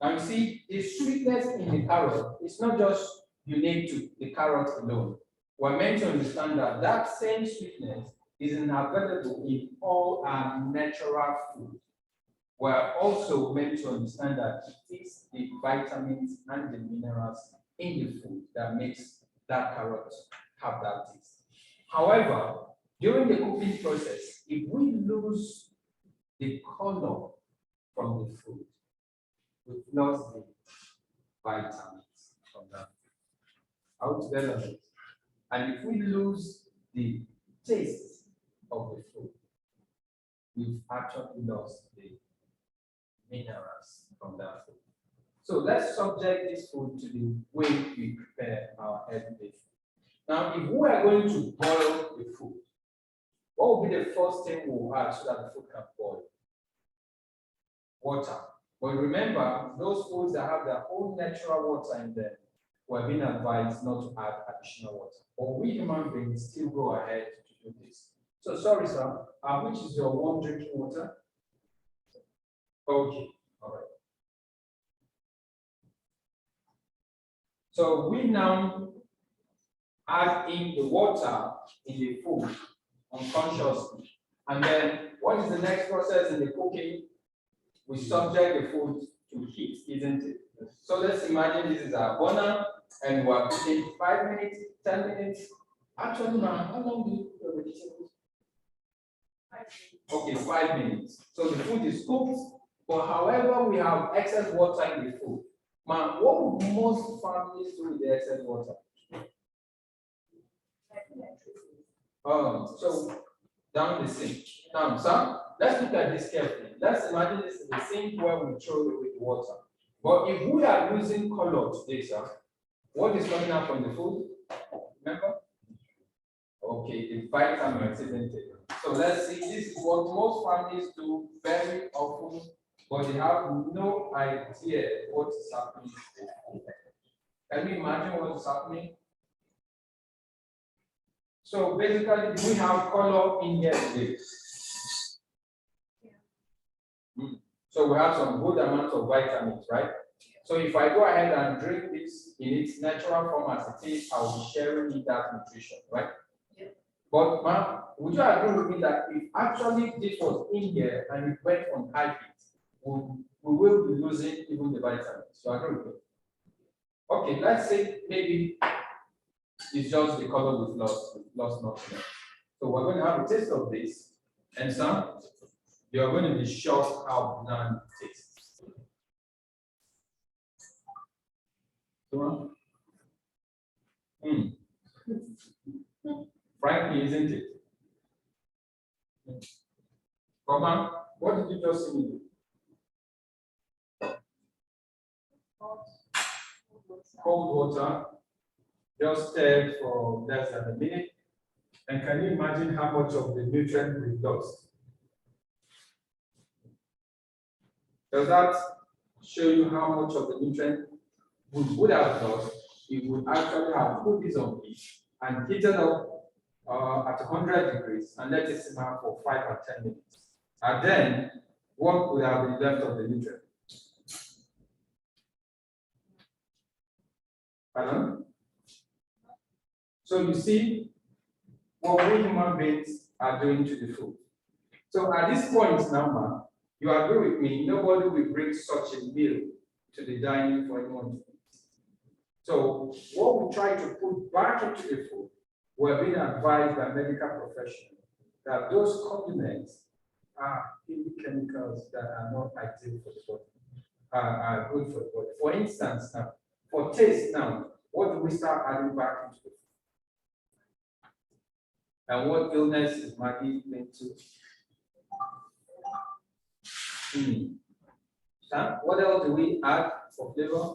Now you see, the sweetness in the carrot is not just unique to the carrot alone. We're meant to understand that that same sweetness is available in all our natural food. We're also meant to understand that it is the vitamins and the minerals in the food that makes that carrot have that taste. However, during the cooking process, if we lose the color from the food, we've lost the vitamins from that food. Altogether, and if we lose the taste of the food, we've actually lost the minerals from that food. So let's subject this food to the way we prepare our everyday food. Now, if we are going to boil the food, what will be the first thing we'll add so that the food can boil? Water. But remember, those foods that have their own natural water in them, we're being advised not to add additional water. But we human beings still go ahead to do this. So sorry, sir, which is your warm drinking water? Okay, all right. So we now add in the water in the food unconsciously. And then what is the next process in the cooking? We subject the food to heat, isn't it? So let's imagine this is our burner and we're cooking 5 minutes, 10 minutes. Actually, man, how long do you cook your vegetables? 5 minutes. Okay, 5 minutes. So the food is cooked, but however, we have excess water in the food. Man, what would most families do with the excess water? So down the sink. Now, sir, let's look at this carefully. Let's imagine this is the sink where we throw away the water. But if we are losing color today, sir, what is coming out from the food? Remember? Okay, the vitamins, isn't it? So let's see, this is what most families do very often, but they have no idea what is happening. Can you imagine what is happening? So basically, we have color in here today. So we have some good amount of vitamins, right? So if I go ahead and drink this in its natural form as it is, I will be sharing in that nutrition, right? Yeah. But ma'am, would you agree with me that if actually this was in here and it went on high heat, we will be losing even the vitamins? So I agree with you. Okay, let's say maybe it's just the color we've lost nothing. So we're going to have a taste of this, and some you're going to be shocked how bland it tastes. Frankly, isn't it? Come on, what did you just see me do? Cold water, just stirred for less than a minute. And can you imagine how much of the nutrient we lost? Does that show you how much of the nutrient we would have lost if we actually have put this on heat and heated up at 100 degrees and let it simmer for 5 or 10 minutes? And then, what would have been left of the nutrient? Pardon? So you see what we human beings are doing to the food. So at this point now, man, you agree with me, nobody will bring such a meal to the dining for anyone to eat. So what we try to put back into the food, we're being advised by medical professionals that those condiments are chemicals that are not ideal for the body, are good for the body. For instance, now, for taste now, what do we start adding back into the food? And what illness is Maggie linked to? What else do we add for flavor?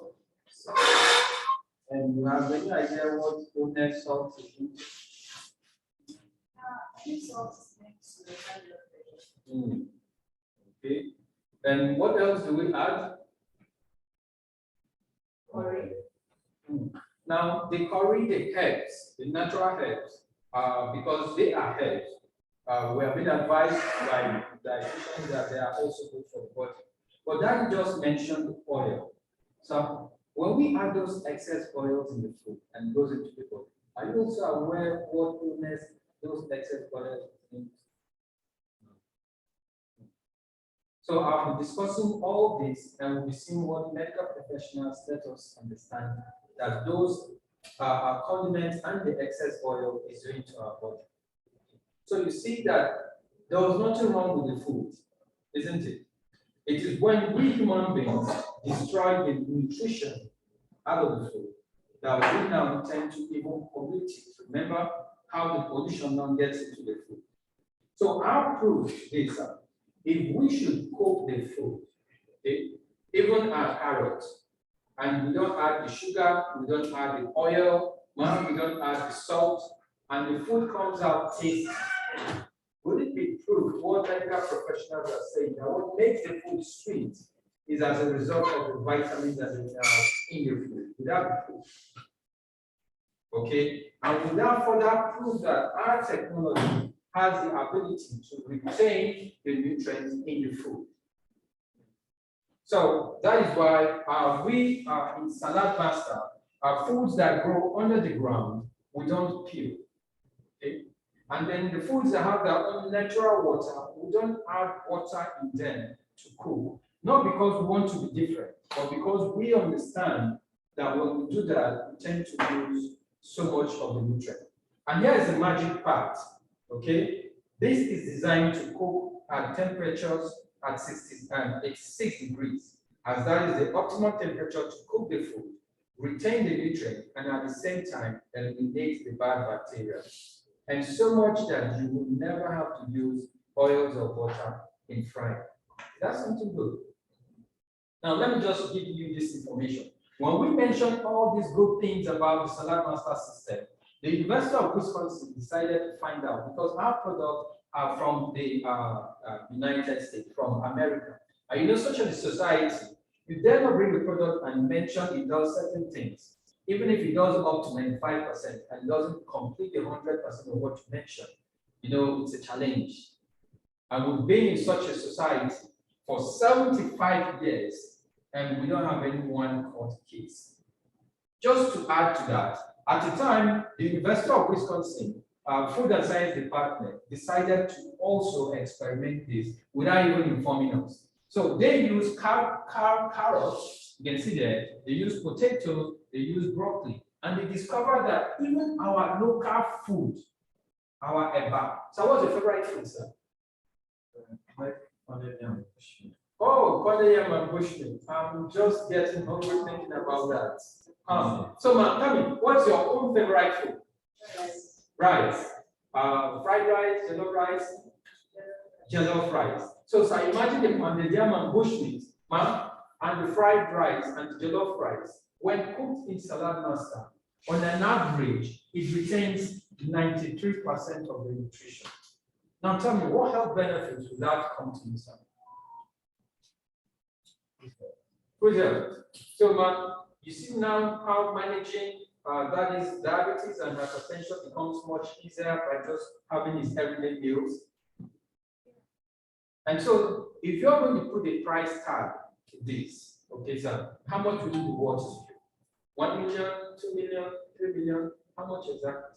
And you have any idea what illness salt is linked to? I think salt is linked to the high blood pressure. Okay. And what else do we add? Curry. Now, the curry, the herbs, the natural herbs, because they are herbs, We have been advised by dietitians that they are also good for the body. But that just mentioned oil. So when we add those excess oils in the food and goes into the body, are you also aware what illness those excess oils in? So I'll be discussing all this and we'll be seeing what medical professionals let us understand that those condiments and the excess oil is doing to our body. So you see that there was nothing wrong with the food, isn't it? It is when we human beings destroy the nutrition out of the food that we now tend to even pollute it. Remember how the pollution now gets into the food. So our proof is that if we should cook the food, even our carrots, and we don't add the sugar, we don't add the oil, we don't add the salt, and the food comes out tasty, would it be proof what medical professionals are saying that what makes the food sweet is as a result of the vitamins that are in your food? Without the food. Okay, and without further proof that our technology has the ability to retain the nutrients in the food. So that is why we are in Salad Master, foods that grow under the ground, we don't peel. Okay? And then the foods that have their own natural water, we don't add water in them to cook. Not because we want to be different, but because we understand that when we do that, we tend to lose so much of the nutrient. And here is the magic part, okay? This is designed to cook at temperatures at 86 degrees, as that is the optimal temperature to cook the food, retain the nutrient, and at the same time, eliminate the bad bacteria. And so much that you will never have to use oils or butter in frying. That's something good. Now, let me just give you this information. When we mention all these good things about the Salad Master system, the University of Wisconsin decided to find out because our products are from the United States, from America. And you know, such a society, you dare not bring the product and mention it does certain things. Even if it does up to 95% and doesn't complete the 100% of what you mentioned, you know, it's a challenge. And we've been in such a society for 75 years, and we don't have anyone caught case. Just to add to that, at the time, the University of Wisconsin Food and Science Department decided to also experiment this without even informing us. So they use carrots, you can see there, they use potatoes, they use broccoli, and they discovered that even our local food, our eba. So what's your favorite food, sir? Oh, Korean and bushmeat. I'm just getting hungry thinking about that. So, man, tell me, what's your own favorite food? Rice. Fried rice, jollof rice. So imagine the pounded yam and bushmeat, and the fried rice and the jollof rice. When cooked in Salad Master, on an average, it retains 93% of the nutrition. Now tell me, what health benefits will that come to you, sir? Good health. So, man, you see now how managing that is diabetes and hypertension becomes much easier by just having his everyday meals. And so, if you're going to put a price tag to this, okay, sir, how much will it be worth to you? 1 million, 2 million, 3 million? How much exactly?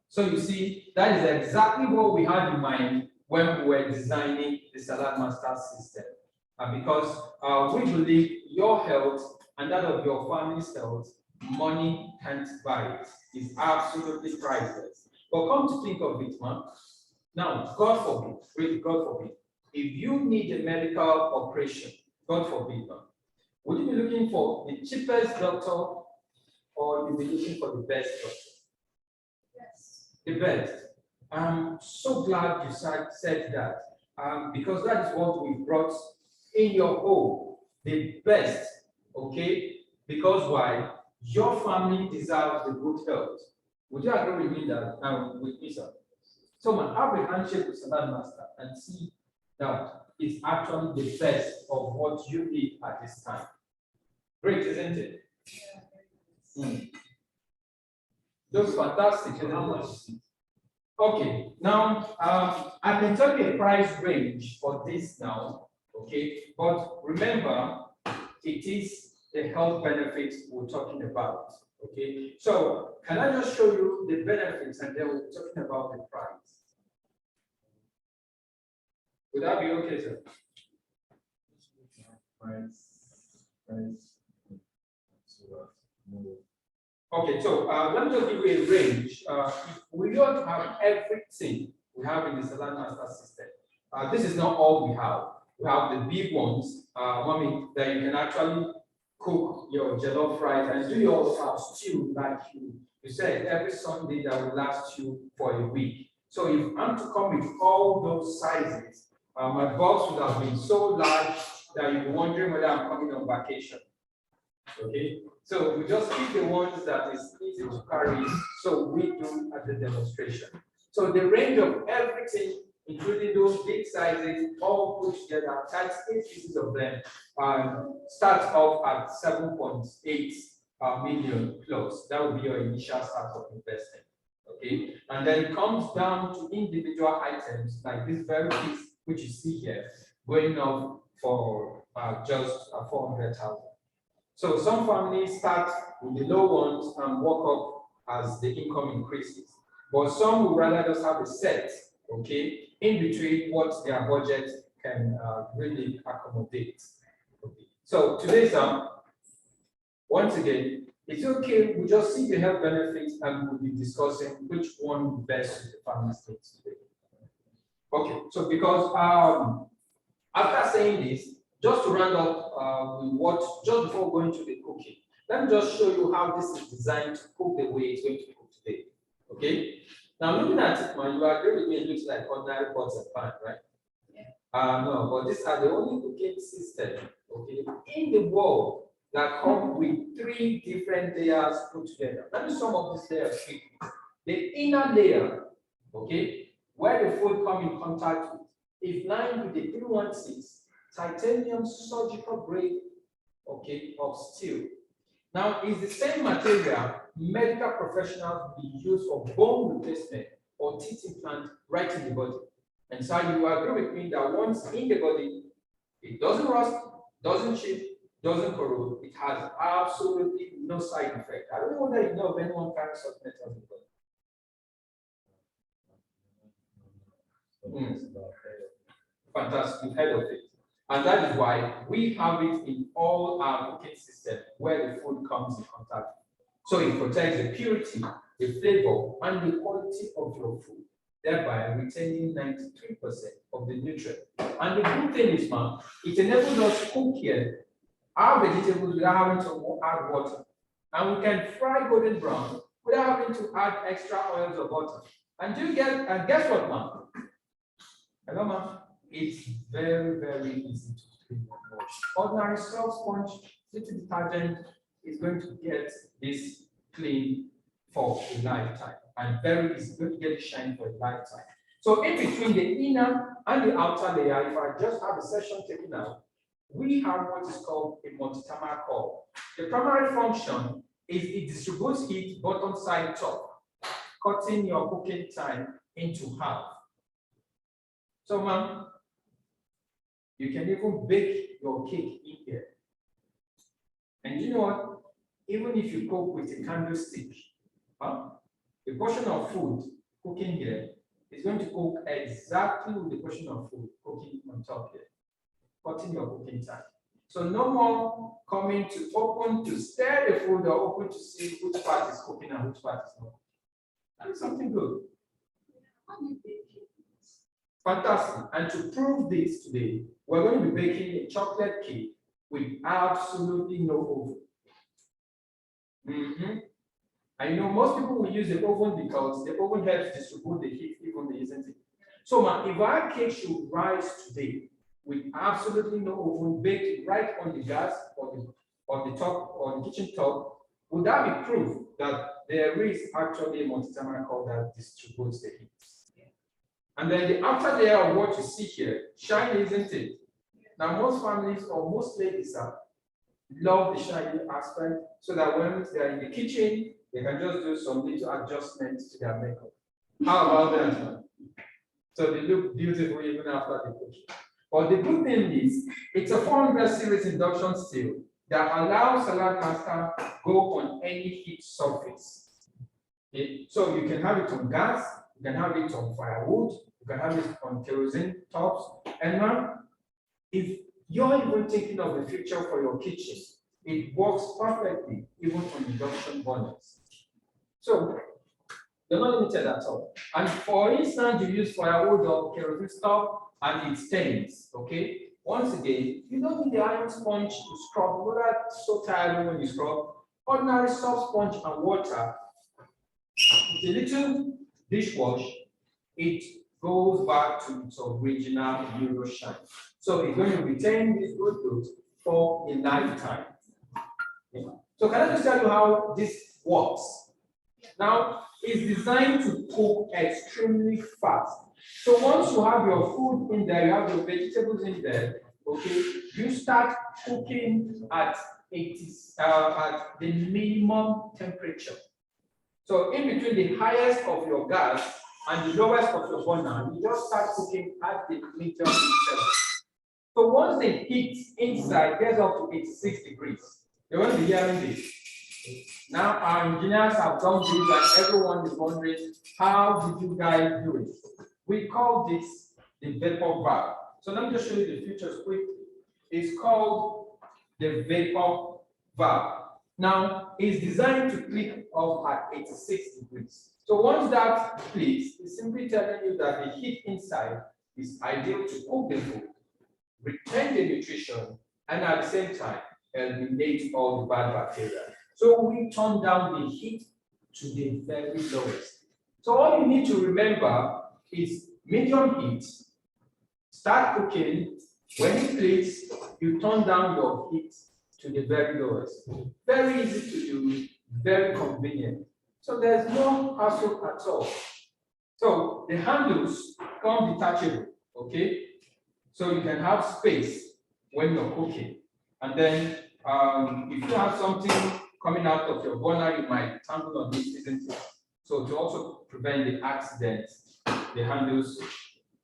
So you see, that is exactly what we had in mind when we were designing the Salad Master system. Because we believe your health and that of your family's health, money can't buy it. It's absolutely priceless. But come to think of it, man. Now, God forbid, really, God forbid, if you need a medical operation, God forbid, man, would you be looking for the cheapest doctor or you'll be looking for the best doctor? The best. I'm so glad you said that because that is what we brought in your home, the best, okay? Because why? Your family deserves the good health. Would you agree with me that with me, sir? So man, have a handshake with Salad Master and see that it's actually the best of what you need at this time. Great, isn't it? Just fantastic. And how much is it? Okay, now I can tell you a price range for this now. Okay, but remember, it is the health benefits we're talking about. Okay, so can I just show you the benefits and then we're talking about the price? Would that be okay, sir? Okay, so let me just give you a range. If we don't have everything we have in the Salad Master system, this is not all we have. We have the big ones, mommy, that you can actually cook your jollof rice and do your stew like you said every Sunday that will last you for a week. So if I'm to come with all those sizes, my box would have been so large that you'll be wondering whether I'm coming on vacation. Okay, so we just pick the ones that is easy to carry, so we do at the demonstration. So the range of everything, including those big sizes, all put together, that's 8 pieces of them, starts off at 7.8 million plus. That would be your initial start of investment. Okay, and then it comes down to individual items like this very piece, which you see here, going up for just 400,000. So some families start with the low ones and work up as the income increases. But some would rather just have a set, okay, in between what their budget can really accommodate. Okay. So today's once again, it's okay, we just see the health benefits and we'll be discussing which one will best suit the family's needs today. Okay, so because after saying this, just to round up with what, just before going to the cooking, let me just show you how this is designed to cook the way it's going to cook today. Okay? Now looking at it, man, you agree with me, it looks like ordinary pots and pan, right? Yeah. No, but these are the only cooking system, okay, in the world that come with 3 different layers put together. Let me sum up this layer quickly. The inner layer, okay, where the food come in contact with, is lined with the 316 titanium surgical grade, okay, of steel. Now, it's the same material medical professionals will use for bone replacement or teeth implant right in the body. And so you agree with me that once in the body, it doesn't rust, doesn't chip, doesn't corrode. It has absolutely no side effect. I don't know whether you know of anyone carrying such metals in the body. Fantastic, you've heard of it. And that is why we have it in all our cooking systems where the food comes in contact. So it protects the purity, the flavor, and the quality of your food, thereby retaining 93% of the nutrients. And the good thing is, man, it enables us to cook here our vegetables without having to add water. And we can fry golden brown without having to add extra oils or butter. And do you get, and guess what, man? Hello, man. It's very, very easy to clean and wash. Ordinary soft sponge, little detergent is going to get this clean for a lifetime. And very easy, going to get it shine for a lifetime. So in between the inner and the outer layer, if I just have a section taken out, we have what is called a multi-tamer core. The primary function is it distributes heat bottom side top, cutting your cooking time into half. So, ma'am, you can even bake your cake in here. And you know what? Even if you cook with a candlestick, the portion of food cooking here is going to cook exactly with the portion of food cooking on top here, cutting your cooking time. So no more coming to open to stir the food or open to see which part is cooking and which part is not. That is something good. Fantastic. And to prove this today, we're going to be baking a chocolate cake with absolutely no oven. And you know, most people will use the oven because the oven helps distribute the heat evenly, isn't it? So, if our cake should rise today with absolutely no oven, baked right on the gas or the top or the kitchen top, would that be proof that there is actually a multi-tamer core that distributes the heat? And then the outer layer of what you see here, shiny, isn't it? Now, most families or most ladies love the shiny aspect so that when they're in the kitchen They can just do some little adjustments to their makeup. How about that one? So they look beautiful even after the cook. But the good thing is, it's a 400 series induction steel that allows Salad Master go on any heat surface. Okay? So you can have it on gas, you can have it on firewood, you can have it on kerosene tops. And now, if you're even thinking of the future for your kitchen, it works perfectly even on induction burners. So they're not limited at all. And for instance, you use firewood or kerosene stove and it stains, okay? Once again, you don't need the iron sponge to scrub. You know that's so tiring when you scrub. Ordinary soft sponge and water, with a little dishwash, it goes back to its original Euro shine. So it's going to retain this good look for a lifetime. Okay. So can I just tell you how this works? Now, it's designed to cook extremely fast. So once you have your food in there, you have your vegetables in there, okay, you start cooking at at the minimum temperature. So in between the highest of your gas and the lowest of your burner, you just start cooking at the medium heat level. So once the heat inside gets up to 86 degrees, you're going to be hearing this. Now our engineers have done this and everyone is wondering, how did you guys do it? We call this the vapor valve. So let me just show you the features quickly. It's called the vapor valve. Now it's designed to click off at 86 degrees. So once that clicks, it's simply telling you that the heat inside is ideal to cook the food, retain the nutrition, and at the same time eliminate all the bad bacteria. So we turn down the heat to the very lowest. So all you need to remember is medium heat, start cooking. When it clicks, you turn down your heat to the very lowest. Very easy to do, very convenient. So there's no hassle at all. So the handles come detachable, okay? So you can have space when you're cooking. And then if you have something coming out of your burner, you might tangle on it, isn't it? So to also prevent the accident, the handles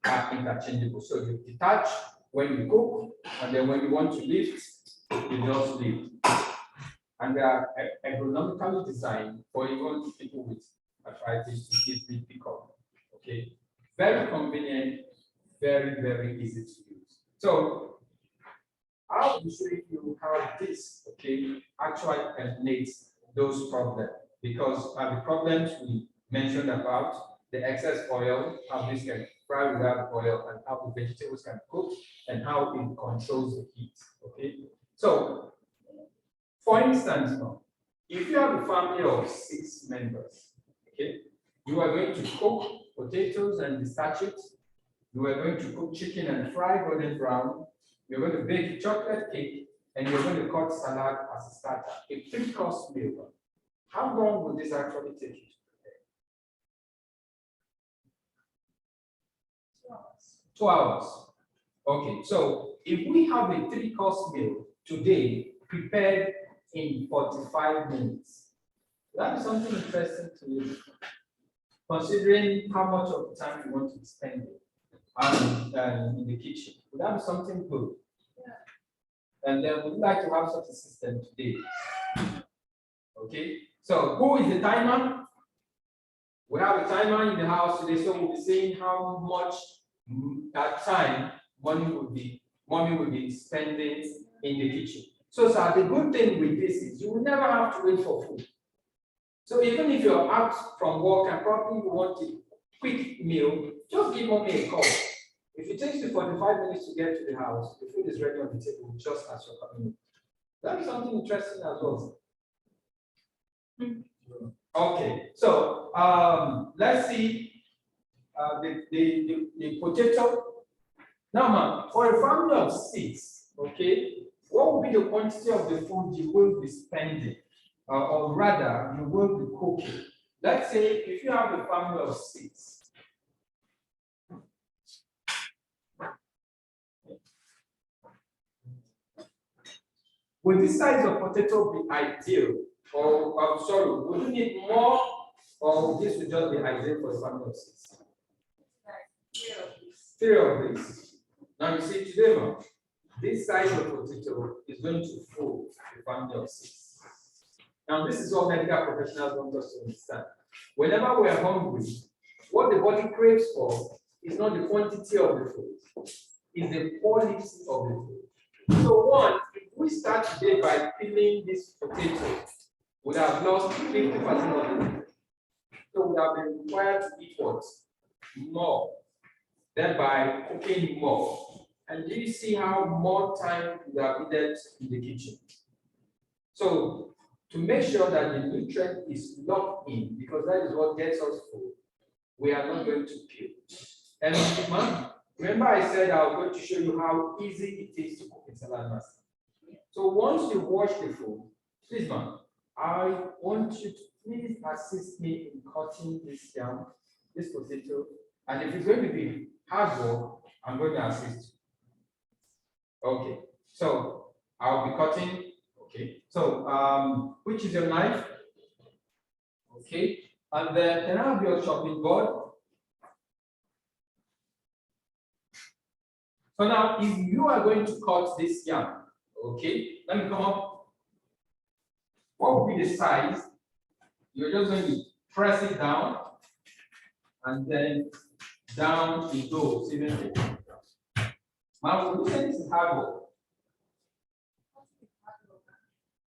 are interchangeable. So you detach when you cook, and then when you want to lift, you just lift. And they are ergonomically designed for even people with arthritis to easily pick up. Okay, very convenient, very, very easy to use. So I'll be showing you how this, okay, actually eliminates those problems, because the problems we mentioned about the excess oil, how this can fry without oil, and how the vegetables can cook, and how it controls the heat. Okay, so for instance, now, if you have a family of 6 members, okay, you are going to cook potatoes and starch it. You are going to cook chicken and fry golden brown. You're going to bake chocolate cake, and you're going to cut salad as a starter. A 3-course meal. How long will this actually take you to prepare? 2 hours. 2 hours. Okay, so if we have a 3-course meal today prepared in 45 minutes, that is something interesting to you, considering how much of the time you want to spend in the kitchen. Would that be something good? Yeah. And then we'd like to have such a system today. Okay, so who is the timer? We have a timer in the house today, so we'll be seeing how much that time mommy will be spending in the kitchen. So, sir, the good thing with this is you will never have to wait for food. So even if you're out from work and probably you want a quick meal, just give mommy a call. If it takes you 45 minutes to get to the house, the food is ready on the table just as you're coming in. That is something interesting as well. Okay, so let's see the potato. Now, man, for a family of 6, okay, what will be the quantity of the food you will be spending, or rather, you will be cooking? Let's say if you have a family of 6. Will this size of potato be ideal Or I'm sorry, would you need more, or this will just be ideal for a family of 6? Three of this. Now you see today, man, this size of potato is going to food a family of 6. Now this is what medical professionals want us to understand. Whenever we are hungry, what the body craves for is not the quantity of the food, it's the quality of the food. So one, if we start today by peeling this potato, we have lost 50% of the food. So we have been required to eat what? More. Thereby cooking more. And do you see how more time we have needed in the kitchen? So to make sure that the nutrient is locked in, because that is what gets us food, we are not going to peel. And remember I said I was going to show you how easy it is to cook in salad master. So once you wash the food, please, ma'am, I want you to please assist me in cutting this yam, this potato. And if it's going to be hard work, I'm going to assist you. Okay, so I'll be cutting. Okay, so which is your knife? Okay, and then can I have your chopping board? So now, if you are going to cut this yam, okay, let me come up. What will be the size? You're just going to press it down, and then down it goes, isn't it? Now, would you say this is hard work?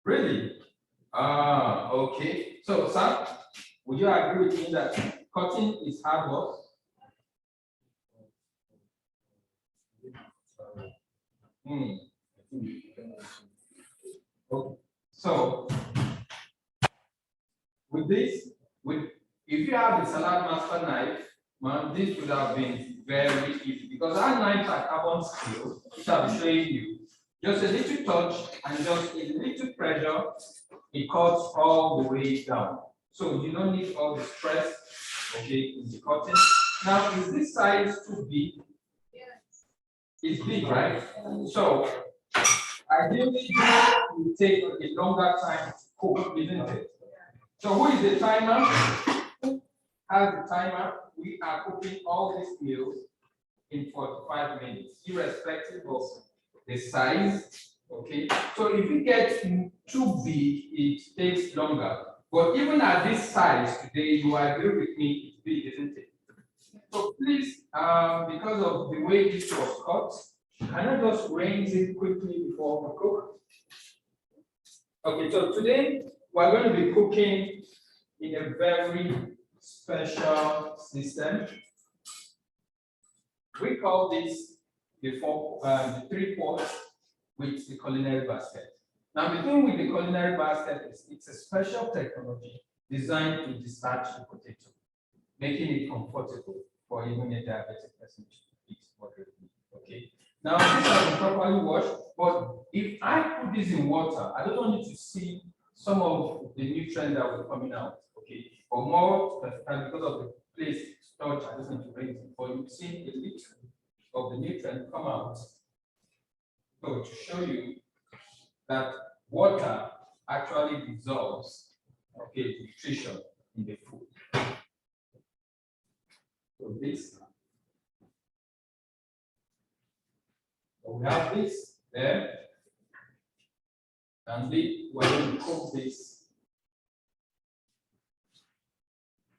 Really? Okay. So, Sam, would you agree with me that cutting is hard work? Okay. So, with this, if you have the salad master knife, man, this would have been very easy because our knives are carbon steel, which I'll be showing you. Just a little touch and just a little pressure, it cuts all the way down. So you don't need all the stress, okay, in the cutting. Now, is this size too big? Yes. It's big, right? So, ideally, it will take a longer time to cook, isn't it? So, who is the timer? Who has the timer? We are cooking all these meals in 45 minutes, irrespective of the size. Okay, so if it gets too big, it takes longer. But even at this size today, you agree with me, it's big, isn't it? So please, because of the way this was cut, can I just rinse it quickly before we cook? Okay, so today we're going to be cooking in a very special system. We call this the 3 pots with the culinary basket. Now, the thing with the culinary basket is it's a special technology designed to discharge the potato, making it comfortable for even a diabetic person to eat moderately. Okay. Now, this has been properly washed, but if I put this in water, I don't want you to see some of the nutrients that will be coming out. Okay. But more specifically, because of the place storage, I just need to rinse it. But you see a little of the nutrient come out. So to show you that water actually dissolves, okay, nutrition in the food. So this, so we have this there, and we're going to cook this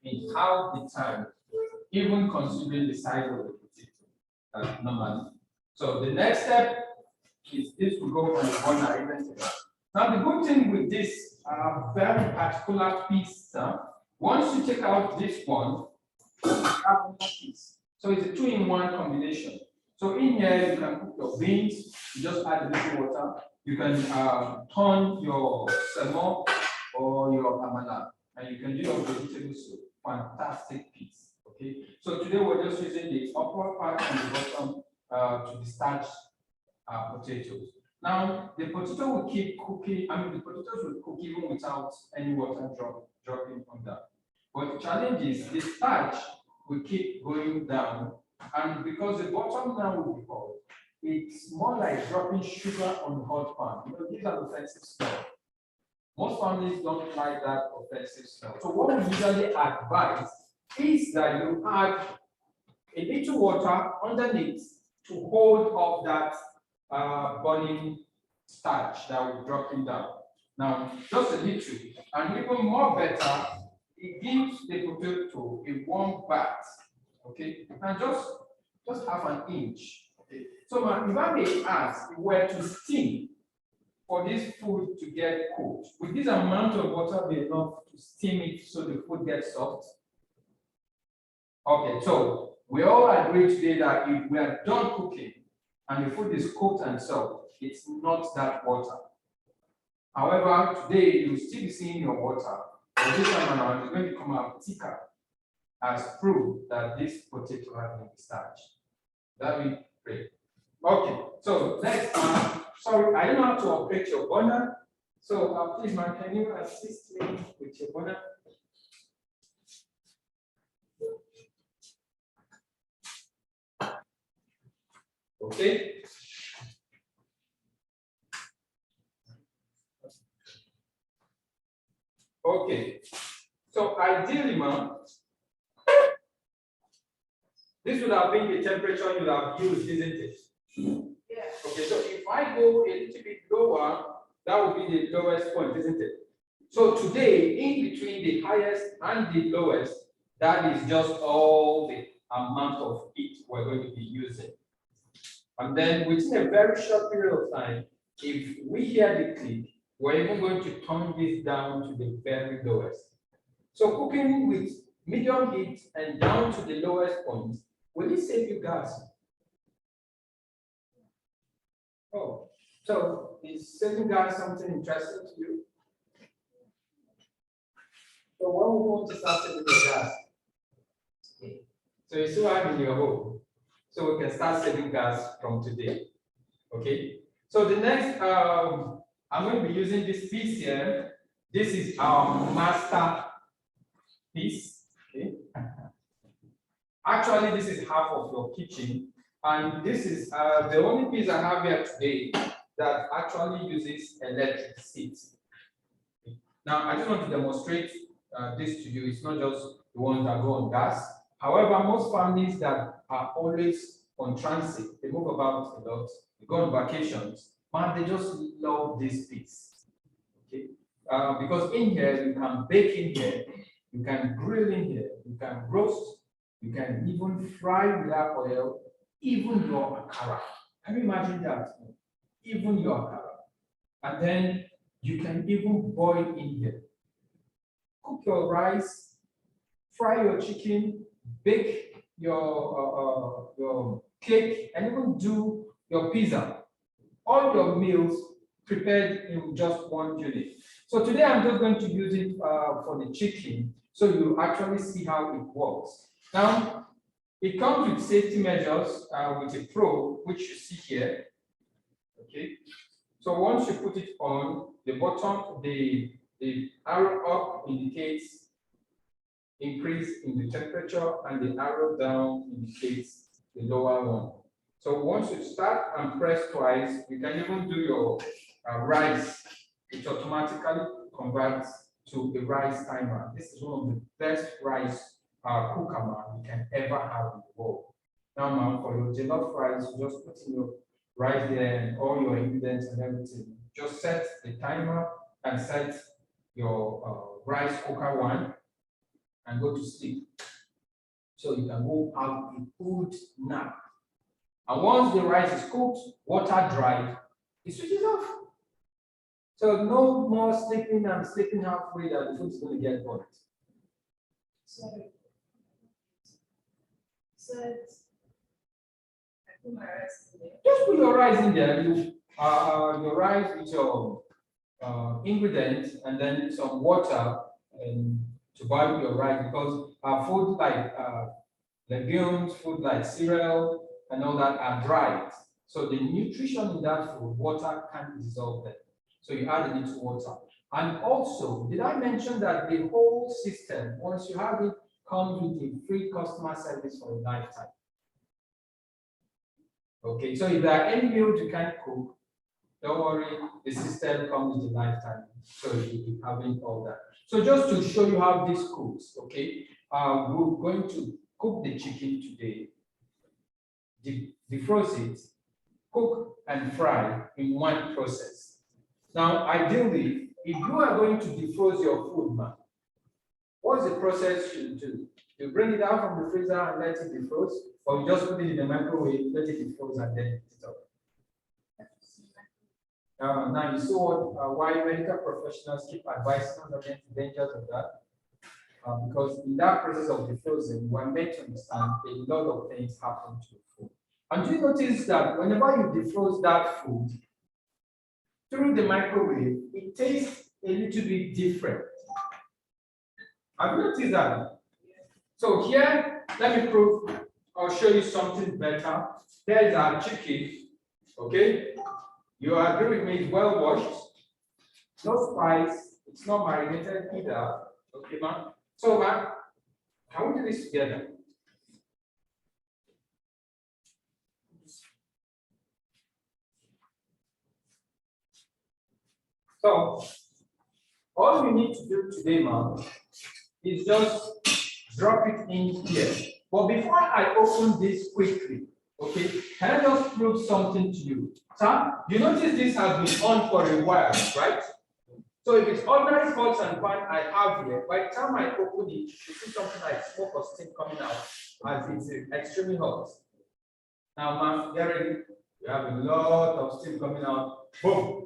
in half the time, even considering the size of the potato normally. So the next step is this will go on the burner even. Now the good thing with this very particular piece, once you take out this one, you have another piece. So it's a 2-in-1 combination. So in here you can cook your beans, you just add a little water. You can turn your semo or your amala, and you can do your vegetable soup. Fantastic piece. Okay. So today we're just using the upper part and the bottom to discharge potatoes. Now the potato will keep cooking. I mean, the potatoes will cook even without any water dropping on that. But the challenge is the starch will keep going down, and because the bottom now will be hot, it's more like dropping sugar on the hot pan. You know, these are the offensive stuff. Most families don't like that offensive smell. So what we usually advise is that you add a little water underneath to hold up that burning starch that will drop it down. Now, just a little, and even more better, it gives the potato a warm bath. Okay, and just half an inch. Okay, so if I may ask, if we were to steam for this food to get cooked, would this amount of water be enough to steam it so the food gets soft? Okay, so we all agree today that if we are done cooking and the food is cooked and soft, it's not that water. However, today you will still be seeing your water, but this time around it's going to come out thicker as proof that this potato has been starched. That be great. Okay, so next, sorry, I don't know how to operate your burner. So please, man, can you assist me with your burner? Okay. Okay. So ideally, man, this would have been the temperature you would have used, isn't it? Yeah. Okay, so if I go a little bit lower, that would be the lowest point, isn't it? So today, in between the highest and the lowest, that is just all the amount of heat we're going to be using. And then within a very short period of time, if we hear the click, we're even going to turn this down to the very lowest. So cooking with medium heat and down to the lowest point, will it save you gas? Oh, so is saving gas something interesting to you? So when we want to start saving your gas? So you still have in your home. So we can start saving gas from today. Okay. So the next, I'm going to be using this piece here. This is our master piece. Okay. Actually, this is half of your kitchen, and this is the only piece I have here today that actually uses electricity. Now, I just want to demonstrate this to you. It's not just the ones that go on gas. However, most families that are always on transit, they move about a lot, they go on vacations, man, they just love this piece. Okay, because in here you can bake in here, you can grill in here, you can roast, you can even fry without oil, even your akara. Can you imagine that? Even your akara. And then you can even boil in here. Cook your rice, fry your chicken, bake your cake, and even do your pizza. All your meals prepared in just one unit. So today I'm just going to use it for the chicken, so you actually see how it works. Now, it comes with safety measures with a probe, which you see here. Okay. So once you put it on, the bottom, the arrow up indicates increase in the temperature, and the arrow down indicates the lower one. So once you start and press twice, you can even do your rice. It automatically converts to a rice timer. This is one of the best rice cooker you can ever have in the world. Now, man, for your jollof rice, you just put in your rice there and all your ingredients and everything. Just set the timer and set your rice cooker one and go to sleep. So you can go have a good nap. And once the rice is cooked, water dried, it switches off. So no more sleeping and sleeping halfway that the food is going to get burnt. Sorry. So I put my rice in there. Just put your rice in there. Your rice with your ingredients and then some water and to boil your rice, because food like legumes, food like cereal and all that are dried. So the nutrition in that food, water can't dissolve them. So you add a little water. And also, did I mention that the whole system, once you have it, comes with a free customer service for a lifetime? Okay, so if there are any meals you can't cook, Don't worry, the system comes with a lifetime, so you'll be having all that. So just to show you how this cooks, okay? We're going to cook the chicken today, defrost it, cook and fry in one process. Now, ideally, if you are going to defrost your food, man, what's the process you do? You bring it out from the freezer and let it defrost, or you just put it in the microwave, let it defrost, and then heat it up. Now you saw why medical professionals keep advising on the dangers of that. Because in that process of defrosting, we're meant to understand a lot of things happen to the food. And do you notice that whenever you defrost that food through the microwave, it tastes a little bit different? Have you noticed that? So here, let me prove, I'll show you something better. Here is our chicken, okay? You agree with me, it's well washed, no spice, it's not marinated either, okay, man? So, man, can we do this together? So, all you need to do today, man, is just drop it in here. But before I open this quickly, okay, can I just prove something to you? Sir, you notice this has been on for a while, right? So if it's ordinary pots and pan I have here, by the time I open it, you see something like smoke or steam coming out as it's extremely hot. Now, man, get ready. We have a lot of steam coming out. Boom.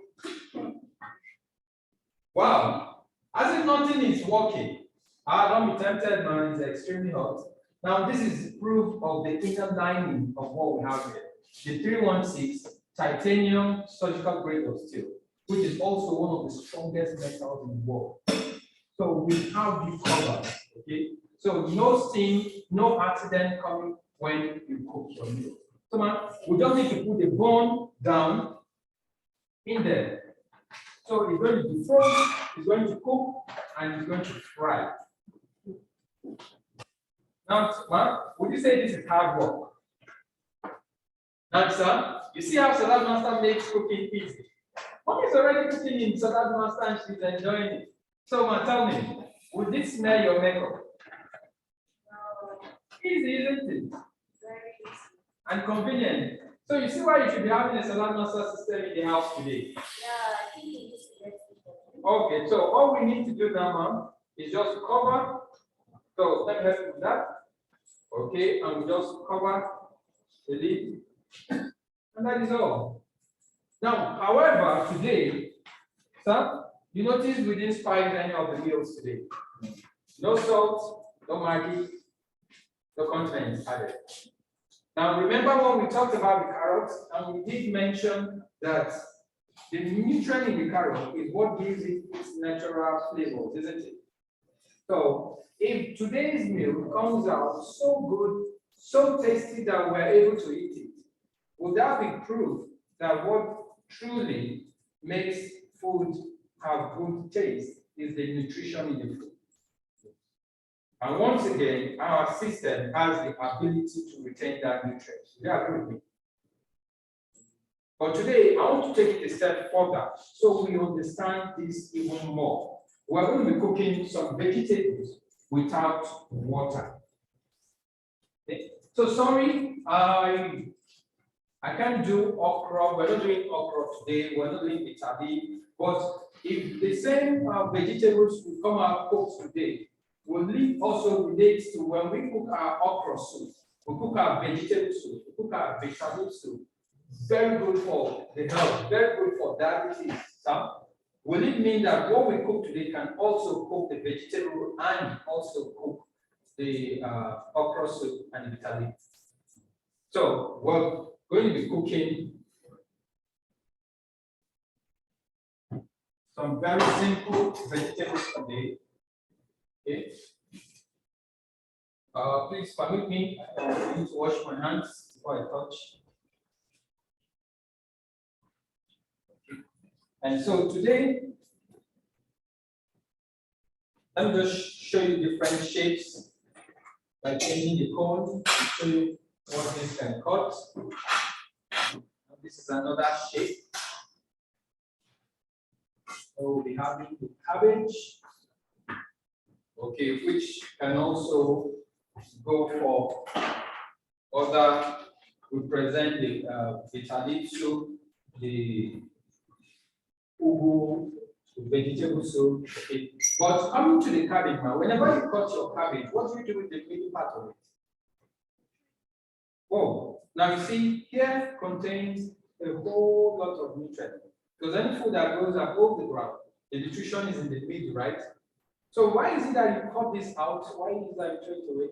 Wow. As if nothing is working. Don't be tempted, man. It's extremely hot. Now, this is proof of the inner lining of what we have here. The 316 titanium surgical grade of steel, which is also one of the strongest metals in the world. So we have this covered, okay? So no steam, no accident coming when you cook your meal. So man, we just need to put the bone down in there. So it's going to defrost, it's going to cook, and it's going to fry. Now, man, would you say this is hard work? Now, sir, you see how Salad Master makes cooking easy. Mom is already cooking in Salad Master and she's enjoying it. So, man, tell me, would this smell your makeup? No. Easy, isn't it? Very easy. And convenient. So, you see why you should be having a Salad Master system in the house today? Yeah, I think it is. Okay, so all we need to do now, ma'am, is just cover. So, let me help you with that. Okay, and we just cover the lid. And that is all. Now, however, today, sir, you notice we didn't spice any of the meals today. No salt, no Maggi, no condiments added. Now, remember when we talked about the carrots, and we did mention that the nutrient in the carrot is what gives it its natural flavor, isn't it? So, if today's meal comes out so good, so tasty that we're able to eat it, would that be proof that what truly makes food have good taste is the nutrition in the food? And once again, our system has the ability to retain that nutrient. You agree with me? But today, I want to take it a step further so we understand this even more. We're going to be cooking some vegetables without water. Okay? So sorry, I can't do okra. We're not doing okra today. We're not doing bitterleaf. But if the same vegetables will come out cooked today, will lead also relates to when we cook our okra soup, we cook our vegetable soup, we cook our vegetable soup. Very good for the health, very good for diabetes. So, will it mean that what we cook today can also cook the vegetable and also cook the okra soup and the bitter leaf? So we're going to be cooking some very simple vegetables today. Okay. Please permit me I need to wash my hands before I touch. Okay. And so today, let me just show you different shapes by changing the cone to show you what this can cut. This is another shape. So we'll be having the cabbage, okay, which can also go for other, we present the bitter soup, the ugu, the vegetable soup, okay. But coming to the cabbage now, whenever you cut your cabbage, what do you do with the middle part of it? Oh, now you see, here contains a whole lot of nutrients. Because any food that goes above the ground, the nutrition is in the middle, right? So why is it that you cut this out? Why is it that you throw it away?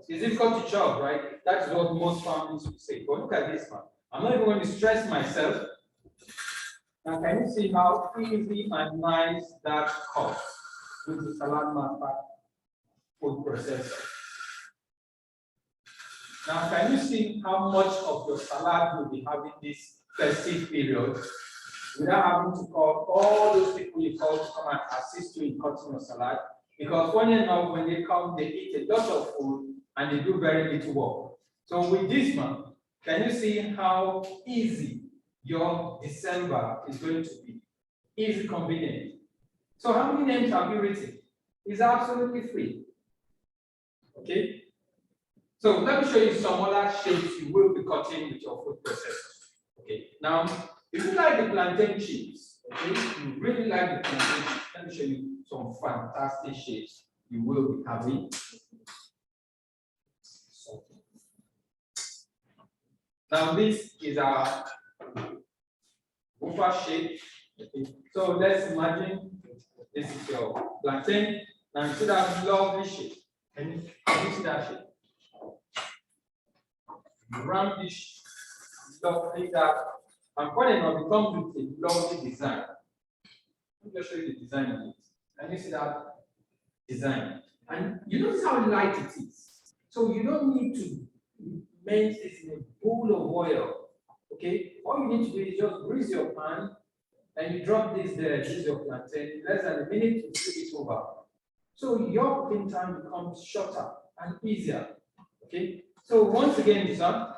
It's difficult to chop, right? That's what most families would say. But look at this one. I'm not even going to stress myself. Now, can you see how easy and nice that cuts with the salad master food processor? Now, can you see how much of your salad you'll be having this festive period without having to call all those people you call to come and assist you in cutting your salad? Because funny enough, when they come, they eat a lot of food and they do very little work. So with this one, can you see how easy your December is going to be? Easy, convenient. So how many names have you written? It's absolutely free. Okay. So let me show you some other shapes you will be cutting with your food processor. Okay. Now, if you like the plantain chips, okay, you really like the plantain chips, let me show you some fantastic shapes you will be having. So, now this is our buffer shape. Okay. So let's imagine this is your plantain. Now you see that lovely shape. Can you see that shape? Roundish, lovely that, and funny enough, it comes with a lovely design. Let me just show you the design of it. Can you see that design? And you notice how light it is. So you don't need to melt this in a bowl of oil. Okay? All you need to do is just grease your pan and you drop this there, this is your plantain, less than a minute to flip it over. So your cooking time becomes shorter and easier. Okay? So once again, son,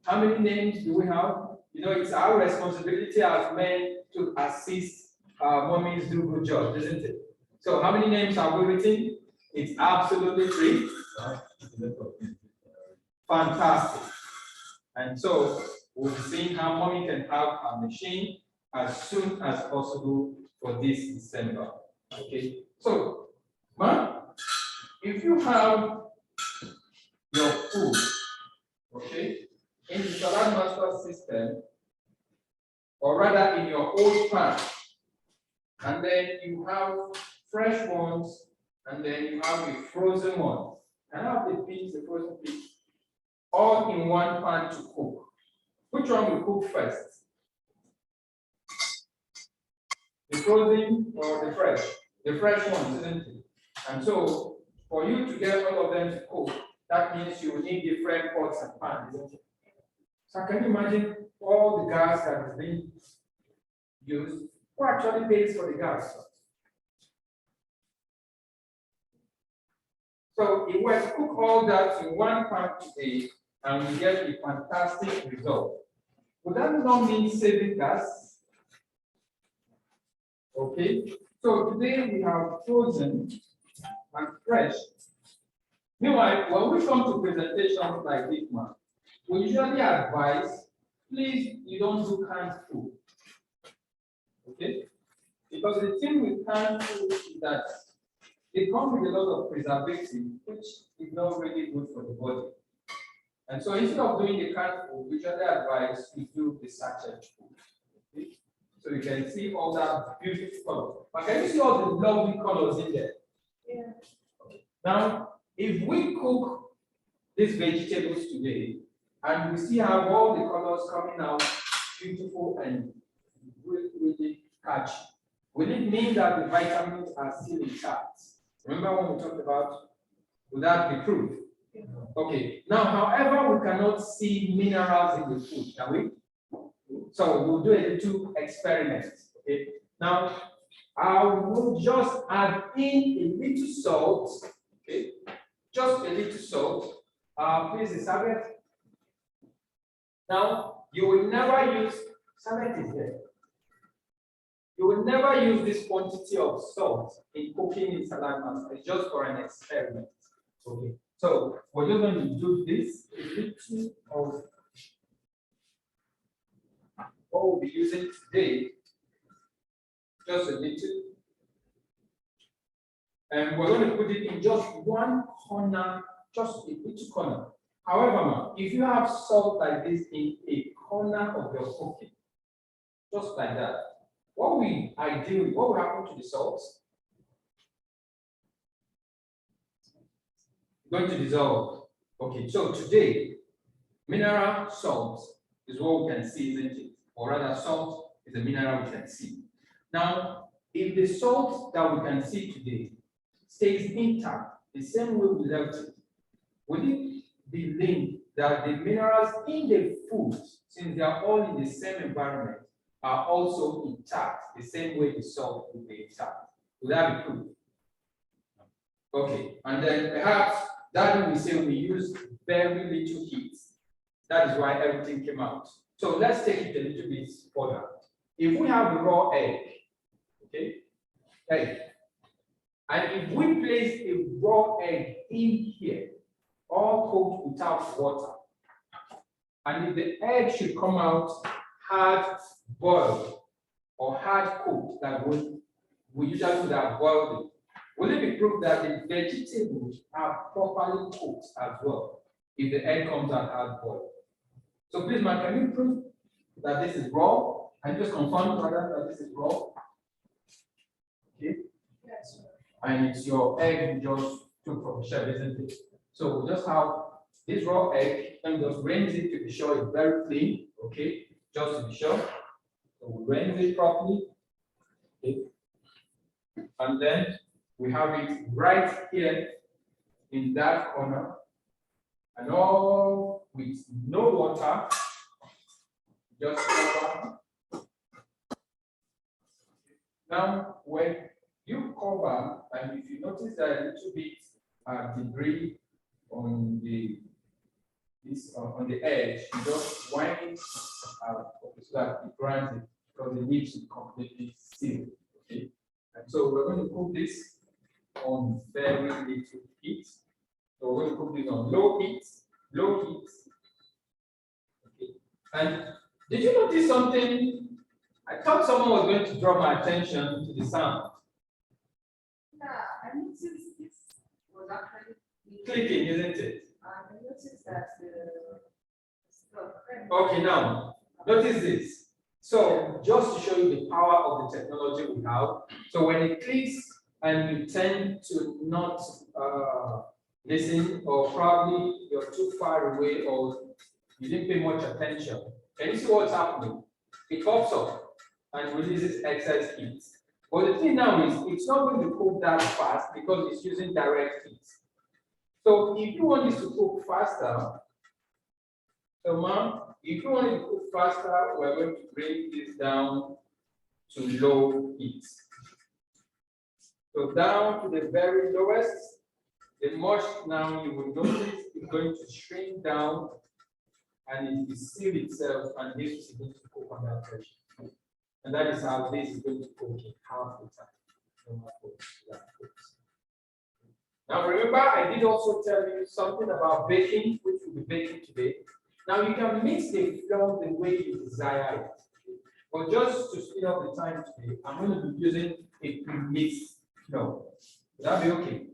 how many names do we have? You know, it's our responsibility as men to assist mommies do good job, isn't it? So how many names have we written? It's absolutely free. Fantastic. And so we'll be seeing how mommy can have a machine as soon as possible for this December. Okay. So, if you have your food, okay, in the salad master system, or rather in your old pan, and then you have fresh ones, and then you have the frozen ones. And I have the peas, the frozen peas, all in one pan to cook. Which one will cook first? The frozen or the fresh? The fresh ones, isn't it? And so, for you to get all of them to cook, that means you will need different pots and pans, isn't it? So can you imagine all the gas that is being used? Who actually pays for the gas? So if we cook all that in one pan today and we get a fantastic result, would that not mean saving gas? Okay, so today we have frozen and fresh. Meanwhile, when we come to presentations like this one, we usually advise, please, you don't do canned food. Okay? Because the thing with canned food is that they come with a lot of preservative, which is not really good for the body. And so instead of doing the canned food, we usually advise you do the sachet food. Okay? So you can see all that beautiful color. But can you see all the lovely colors in there? Yeah. Okay. Now, if we cook these vegetables today, and we see how all the colors coming out beautiful and really, really catchy, will it mean that the vitamins are still intact? Remember when we talked about, would that be proof? Yeah. Okay. Now, however, we cannot see minerals in the food, can we? So we'll do a little experiment. Okay. Now, I will just add in a little salt. Okay. Just a little salt. Please, the serviette. Now, you will never use serviette is there. You will never use this quantity of salt in cooking in salad pasta. It's just for an experiment. Okay. So we're just going to do this a little of what we'll be using today. Just a little. And we're going to put it in just one corner, just a little corner. However, if you have salt like this in a corner of your cooking, just like that, what will happen to the salt? Going to dissolve. Okay, so today, mineral salt is what we can see, isn't it? Or rather, salt is a mineral we can see. Now, if the salt that we can see today stays intact, the same way we left it, will it be linked that the minerals in the food, since they are all in the same environment, are also intact, the same way the salt will be intact? Will that be true? Okay, and then perhaps that we say we use very little heat. That is why everything came out. So let's take it a little bit further. If we have a raw egg, okay, egg, and if we place a raw egg in here, all cooked without water, and if the egg should come out hard boiled or hard cooked, like we usually would have boiled it, will it be proof that the vegetables are properly cooked as well if the egg comes out hard boiled? So please, man, can you prove that this is raw? And just confirm that this is raw? Okay. Yes. And it's your egg you just took from the shell, isn't it? So we just have this raw egg, and just rinse it to be sure it's very clean, okay? Just to be sure. So we rinse it properly. Okay. And then we have it right here in that corner. And all with no water, just cover. Now, when you cover, and if you notice that a little bit debris on the on the edge, you just wind it out so that it grinds it, because it needs to completely seal. Okay, and so we're going to cook this on very little heat. So we're going to cook this on low heat. Okay, and did you notice something? I thought someone was going to draw my attention to the sound. Yeah, I noticed this was actually Clicking, isn't it? I noticed that the stuff. Okay, now notice this. So just to show you the power of the technology we have. So when it clicks and you tend to not listen, or probably you're too far away or you didn't pay much attention, can you see what's happening? It pops up and releases excess heat. But the thing now is, it's not going to cook that fast because it's using direct heat. So if you want this to cook faster, so ma'am, if you want it to cook faster, we're going to bring this down to low heat. So down to the very lowest, the mush now you will notice is going to shrink down and it will seal itself, and this is going to cook under pressure. And that is how this is going to cook in half the time. Now remember, I did also tell you something about baking, which we'll be baking today. Now you can mix the flour the way you desire it. But just to speed up the time today, I'm going to be using a pre-mixed flour. Will that be okay?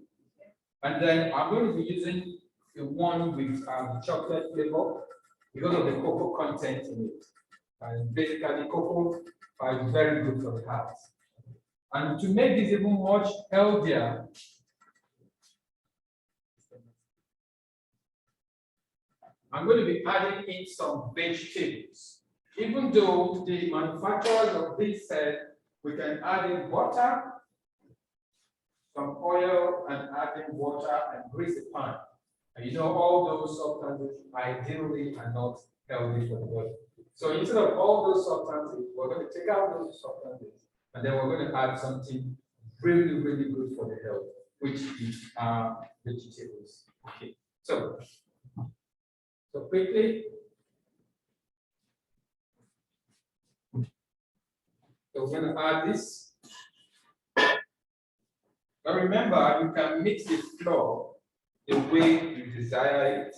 And then I'm going to be using the one with the chocolate flavor because of the cocoa content in it. And basically, cocoa is very good for the heart. And to make this even much healthier, I'm going to be adding in some vegetables. Even though the manufacturers of this said we can add in butter, some oil, and add in water and grease the pan. And you know, all those substances ideally are not healthy for the body. So instead of all those substances, we're going to take out those substances and then we're going to add something really, really good for the health, which is vegetables. Okay, so quickly, So we're going to add this. Now remember, you can mix the flour the way you desire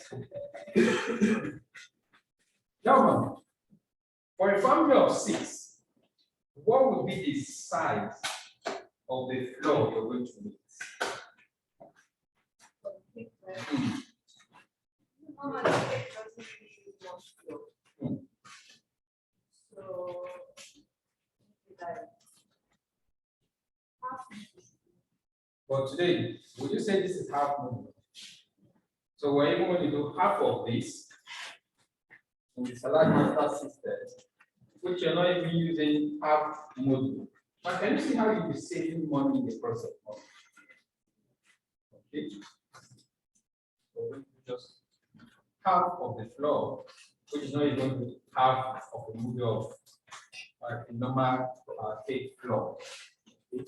it. Now, for a family of 6, what would be the size of the flour you're going to mix? But today, would you say this is half movement? So we're even going to do half of this in the salad master system, which you're not even using half module. But can you see how you'll be saving money in the process? Okay. So we just half of the flour, which is not even half of the module of the normal cake flour. Okay.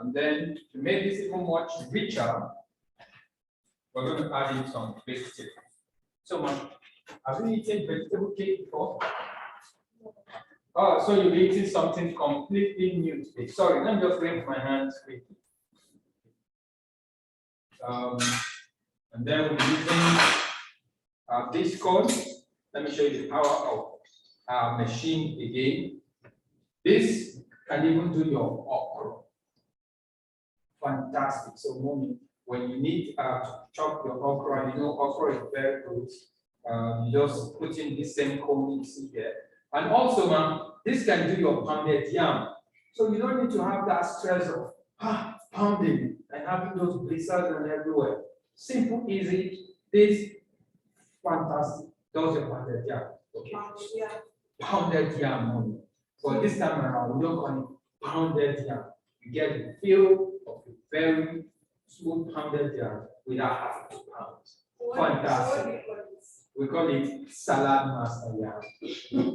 And then to make this even much richer, we're going to add in some vegetables. So, have you eaten vegetable cake before? Oh, so you're eating something completely new today. Sorry, let me just rinse my hands quickly. And then we'll be using this code. Let me show you the power of our machine again. This can even do your okra. Fantastic. So, mommy, when you need to chop your okra, you know okra is very good. You just put in this same cone you see here. And also, this can do your pounded yam. So you don't need to have that stress of pounding and having those blisters and everywhere. Simple, easy. This fantastic. Does your pounded yam. Okay. Pounded yam, mommy. But this time around, we don't call it pounded yam. You get the feel of a very smooth pounded yam without having to pound. Fantastic. We call it salad master yam.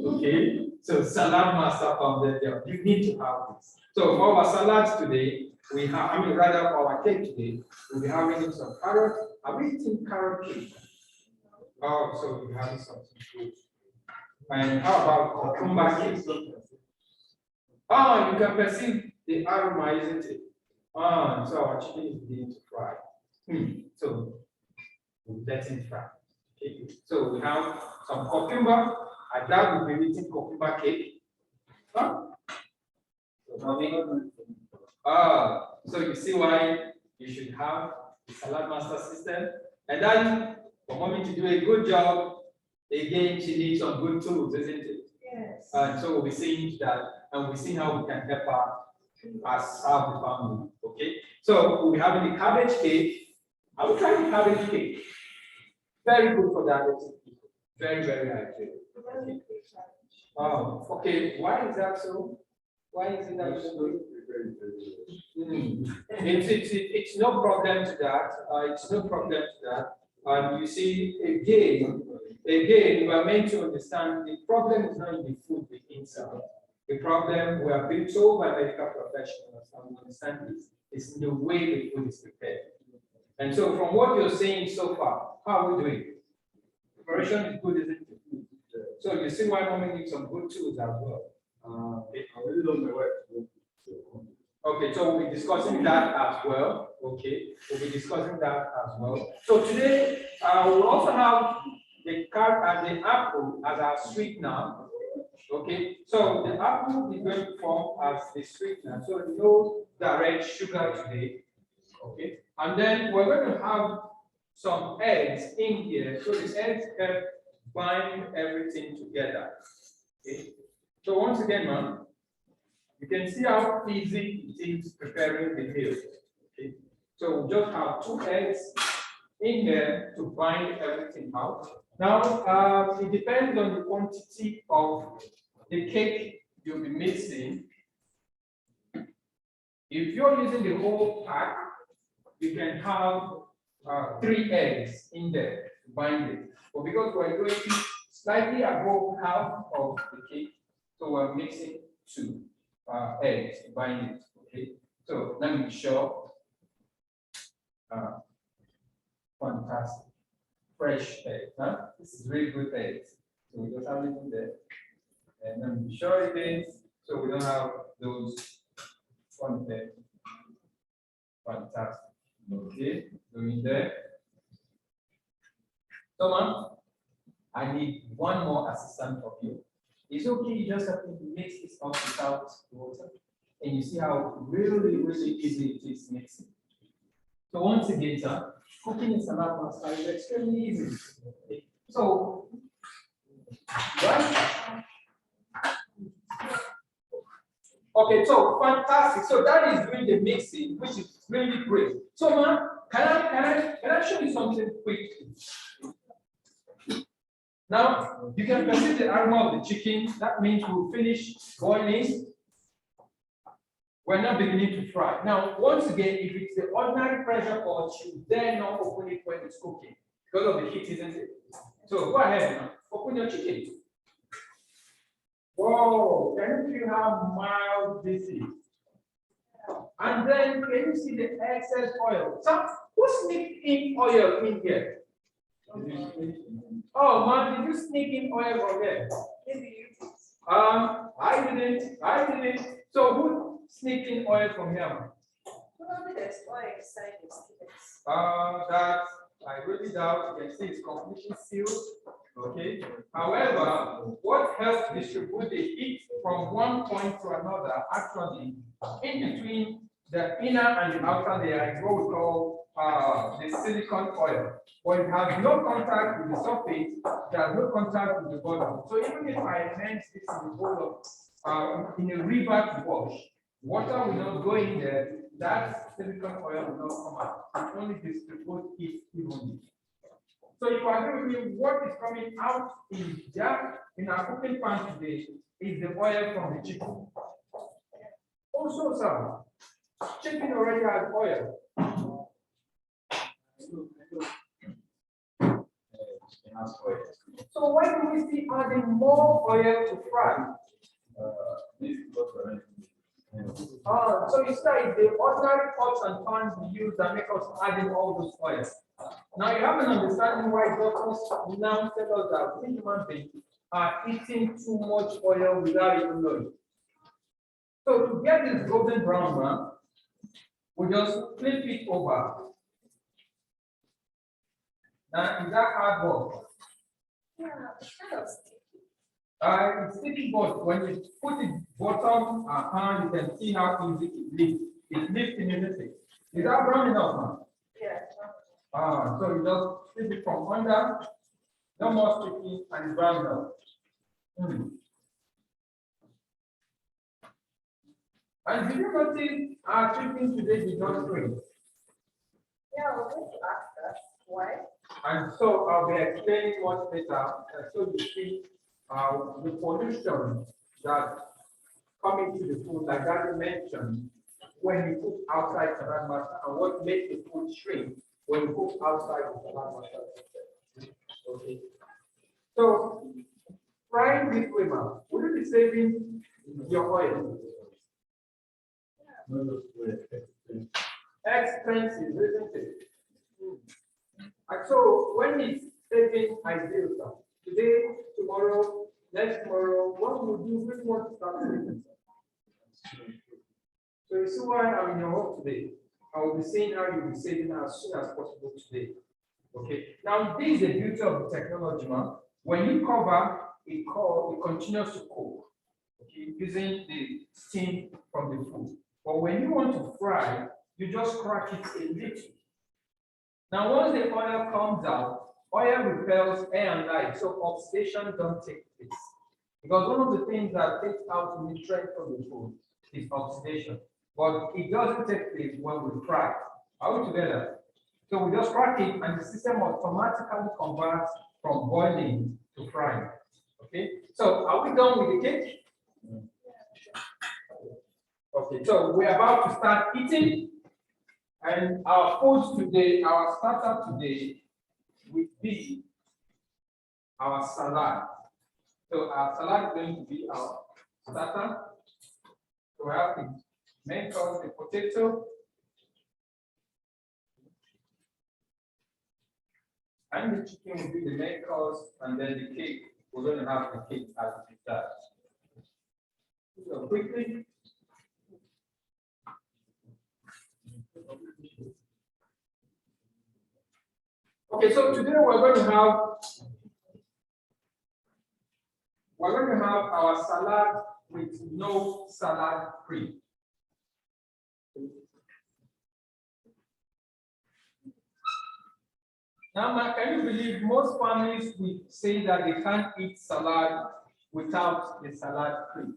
Okay, so salad master pounded yam. You need to have this. So for our salads today, we have, rather for our cake today, we'll be having some carrot. Are we eating carrot cake? Oh, so we're having something good. And how about cucumber cake? Oh, you can perceive the aroma, isn't it? Ah, so our chicken is beginning to fry. So we'll let it fry. Okay. So we have some cucumber. I doubt we'll be eating cucumber cake. Huh? So you see why you should have the salad master system. And then for mommy to do a good job, again, she needs some good tools, isn't it? Yes. And so we'll be seeing that, and we'll see how we can help her as serve the family. Okay. So we'll be having the cabbage cake. I will try the cabbage cake. Very good for diabetic people. Very, very hydrated. Okay. Okay. Why is that so? Why is it that so? It's no problem to that. It's no problem to that. You see, again, we are meant to understand the problem is not in the food we inside. The problem we are being told by medical professionals, and we understand this, is in the way the food is prepared. And so, from what you're saying so far, how are we doing? Preparation is good, isn't it? So you see why mommy needs some good tools as well. Okay, so we'll be discussing that as well. Okay, we'll be discussing that as well. So today, we'll also have the carrot and the apple as our sweetener. Okay, so the apple is going to form as the sweetener. So no direct sugar today. Okay, and then we're going to have some eggs in here. So the eggs help bind everything together. Okay, so once again, you can see how easy it is preparing the meal. Okay, so we just have 2 eggs in there to bind everything out. Now, it depends on the quantity of the cake you'll be mixing. If you're using the whole pack, you can have 3 eggs in there to bind it. But because we're going slightly above half of the cake, so we're mixing 2 eggs to bind it. Okay, so let me be sure. Fantastic. Fresh eggs. Huh? This is really good eggs. So we just have it in there. And let me be sure again. So we don't have those content. Fantastic. Okay, going there. Thomas, I need one more assistant from you. It's okay, you just have to mix this up without water. And you see how really, really easy it is mixing. So once again, sir, cooking in salad pasta is extremely easy. So, right? Okay, so fantastic. So that is doing the mixing, which is really great. So, man, can I show you something quickly? Now, you can perceive the aroma of the chicken. That means we'll finish boiling. We're not beginning to fry. Now, once again, if it's the ordinary pressure pot, you dare not open it when it's cooking because of the heat, isn't it? So go ahead now, open your chicken. Whoa, can you feel how mild this is? And then can you see the excess oil? So who sneaked in oil in here? Oh man, did you sneak in oil from there? I didn't. So who sneaked in oil from here? There's oil inside the skillets. That I really doubt. You can see it's completely sealed. Okay. However, what helps distribute the heat from one point to another, actually, in between the inner and the outer layer, is what we call the silicone oil. But it has no contact with the surface, it has no contact with the bottom. So even if I immerse this in the bowl of in a river to wash, water will not go in there, that silicone oil will not come out. It only distributes heat evenly. So if I agree with me, what is coming out in our cooking pan today is the oil from the chicken. Also, sir, chicken already has oil. So why do we still adding more oil to fry? So it's like the ordinary pots and pans we use that make us adding all those oils. Now you have an understanding why doctors now tell us that we human beings are eating too much oil without even knowing. So to get this golden brown one, we just flip it over. Now is that hard work? Yeah, it's kind of sticky. It's sticky, but when you put it bottom hand, you can see how easy it lifts. It lifts immediately. Is that brown enough now? Yeah. So you just flip it from under, no more sticky, and it's brown enough. And did you notice our chicken today did not scream? Yeah, we're going to ask that. Why? And so I'll be explaining much later. And so you see the pollution that coming to the food, like that you mentioned, when you cook outside salad master, and what makes the food shrink when you cook outside the salad master. Okay. So frying this way, man, would you be saving your oil? Expensive, isn't it? And so when it's saving ideal, today, tomorrow, next tomorrow, what would you really want to start saving? So you see why I'm in your home today. I will be saying how you'll be saving as soon as possible today. Okay. Now this is the beauty of the technology, man. When you cover, it continues to cook. Okay, using the steam from the food. But when you want to fry, you just crack it a little. Now, once the oil comes out, oil repels air and light, so oxidation don't take place. Because one of the things that takes out nutrients from the food is oxidation. But it doesn't take place when we fry. Are we together? So we just crack it, and the system automatically converts from boiling to frying. Okay, so are we done with the cake? Okay, so we're about to start eating, and our food today, our starter today, will be our salad. So our salad is going to be our starter. So we have the main course, the potato, and the chicken will be the main course, and then the cake. We're going to have the cake as a dessert. So quickly. Okay, so today we're going to have our salad with no salad cream. Now, can you believe most families will say that they can't eat salad without the salad cream?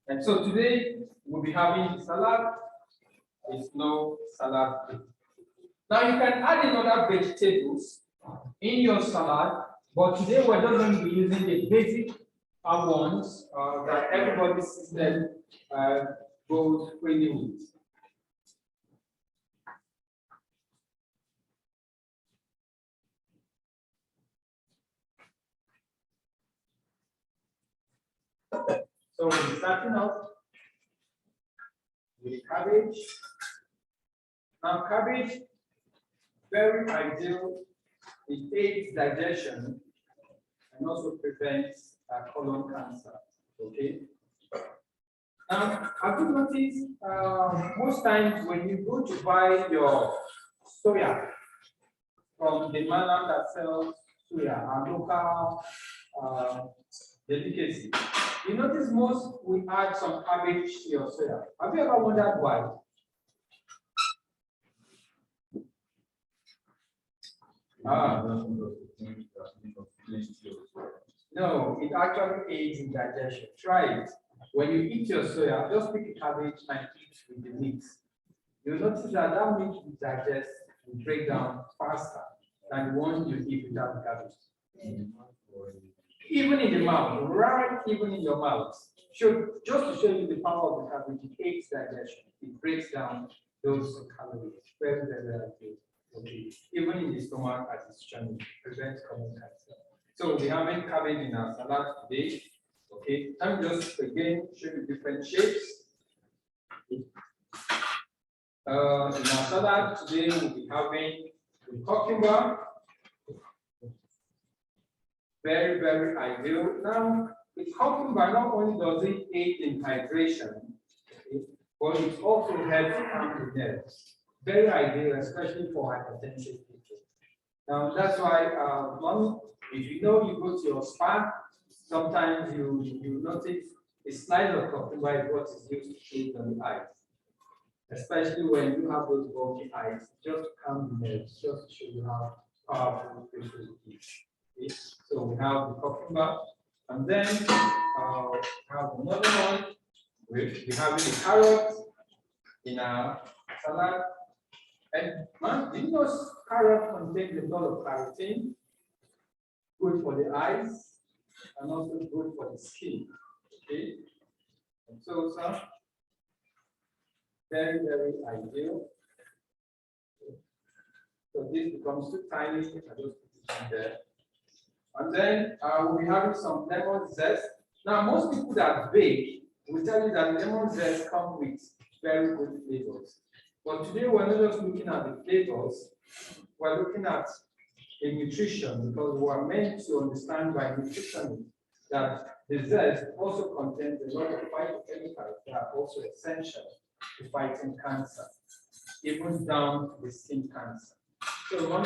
And so today we'll be having salad with no salad cream. Now you can add in other vegetables in your salad, but today we're just going to be using the basic ones that everybody's system goes really with. So we're starting off with cabbage. Now cabbage, very ideal. It aids digestion and also prevents colon cancer. Okay. Now, have you noticed most times when you go to buy your soya from the man that sells soya, our local delicacy, you notice most we add some cabbage to your soya. Have you ever wondered why? No, it actually aids in digestion. Try it. When you eat your soya, just pick a cabbage and eat with the meat. You'll notice that that meat will digest and break down faster than the one you eat without the cabbage. Even in the mouth, right? Even in your mouth. Just to show you the power of the cabbage, it aids digestion. It breaks down those calories. Very, very, very good. Okay. Even in the stomach as it's churning, prevents colon cancer. So we have cabbage in our salad today. Okay, I'm just again show you different shapes. In our salad today, we'll be having the cucumber. Very, very ideal. Now, the cucumber not only does it aid in hydration, okay, but it also helps calm the nerves. Very ideal, especially for hypertensive people. Now, that's why, if you know you go to your spa, sometimes you notice a slice of cucumber is what is used to treat on the eyes. Especially when you have those bulgy eyes, just to calm the nerves, just to show you how powerful facial it is. Okay? So we have the cucumber, and then have another one. We have the carrot in our salad. And man, do you know carrot contains a lot of carotene, good for the eyes, and also good for the skin. Okay, and so very, very ideal. So this becomes too tiny. I just put it in there. And then we'll be having some lemon zest. Now, most people that bake will tell you that lemon zest comes with very good flavors. But today we're not just looking at the flavors, we're looking at the nutrition, because we are meant to understand by nutrition that the zest also contains a lot of phytochemicals that are also essential to fighting cancer, even down to the skin cancer. So when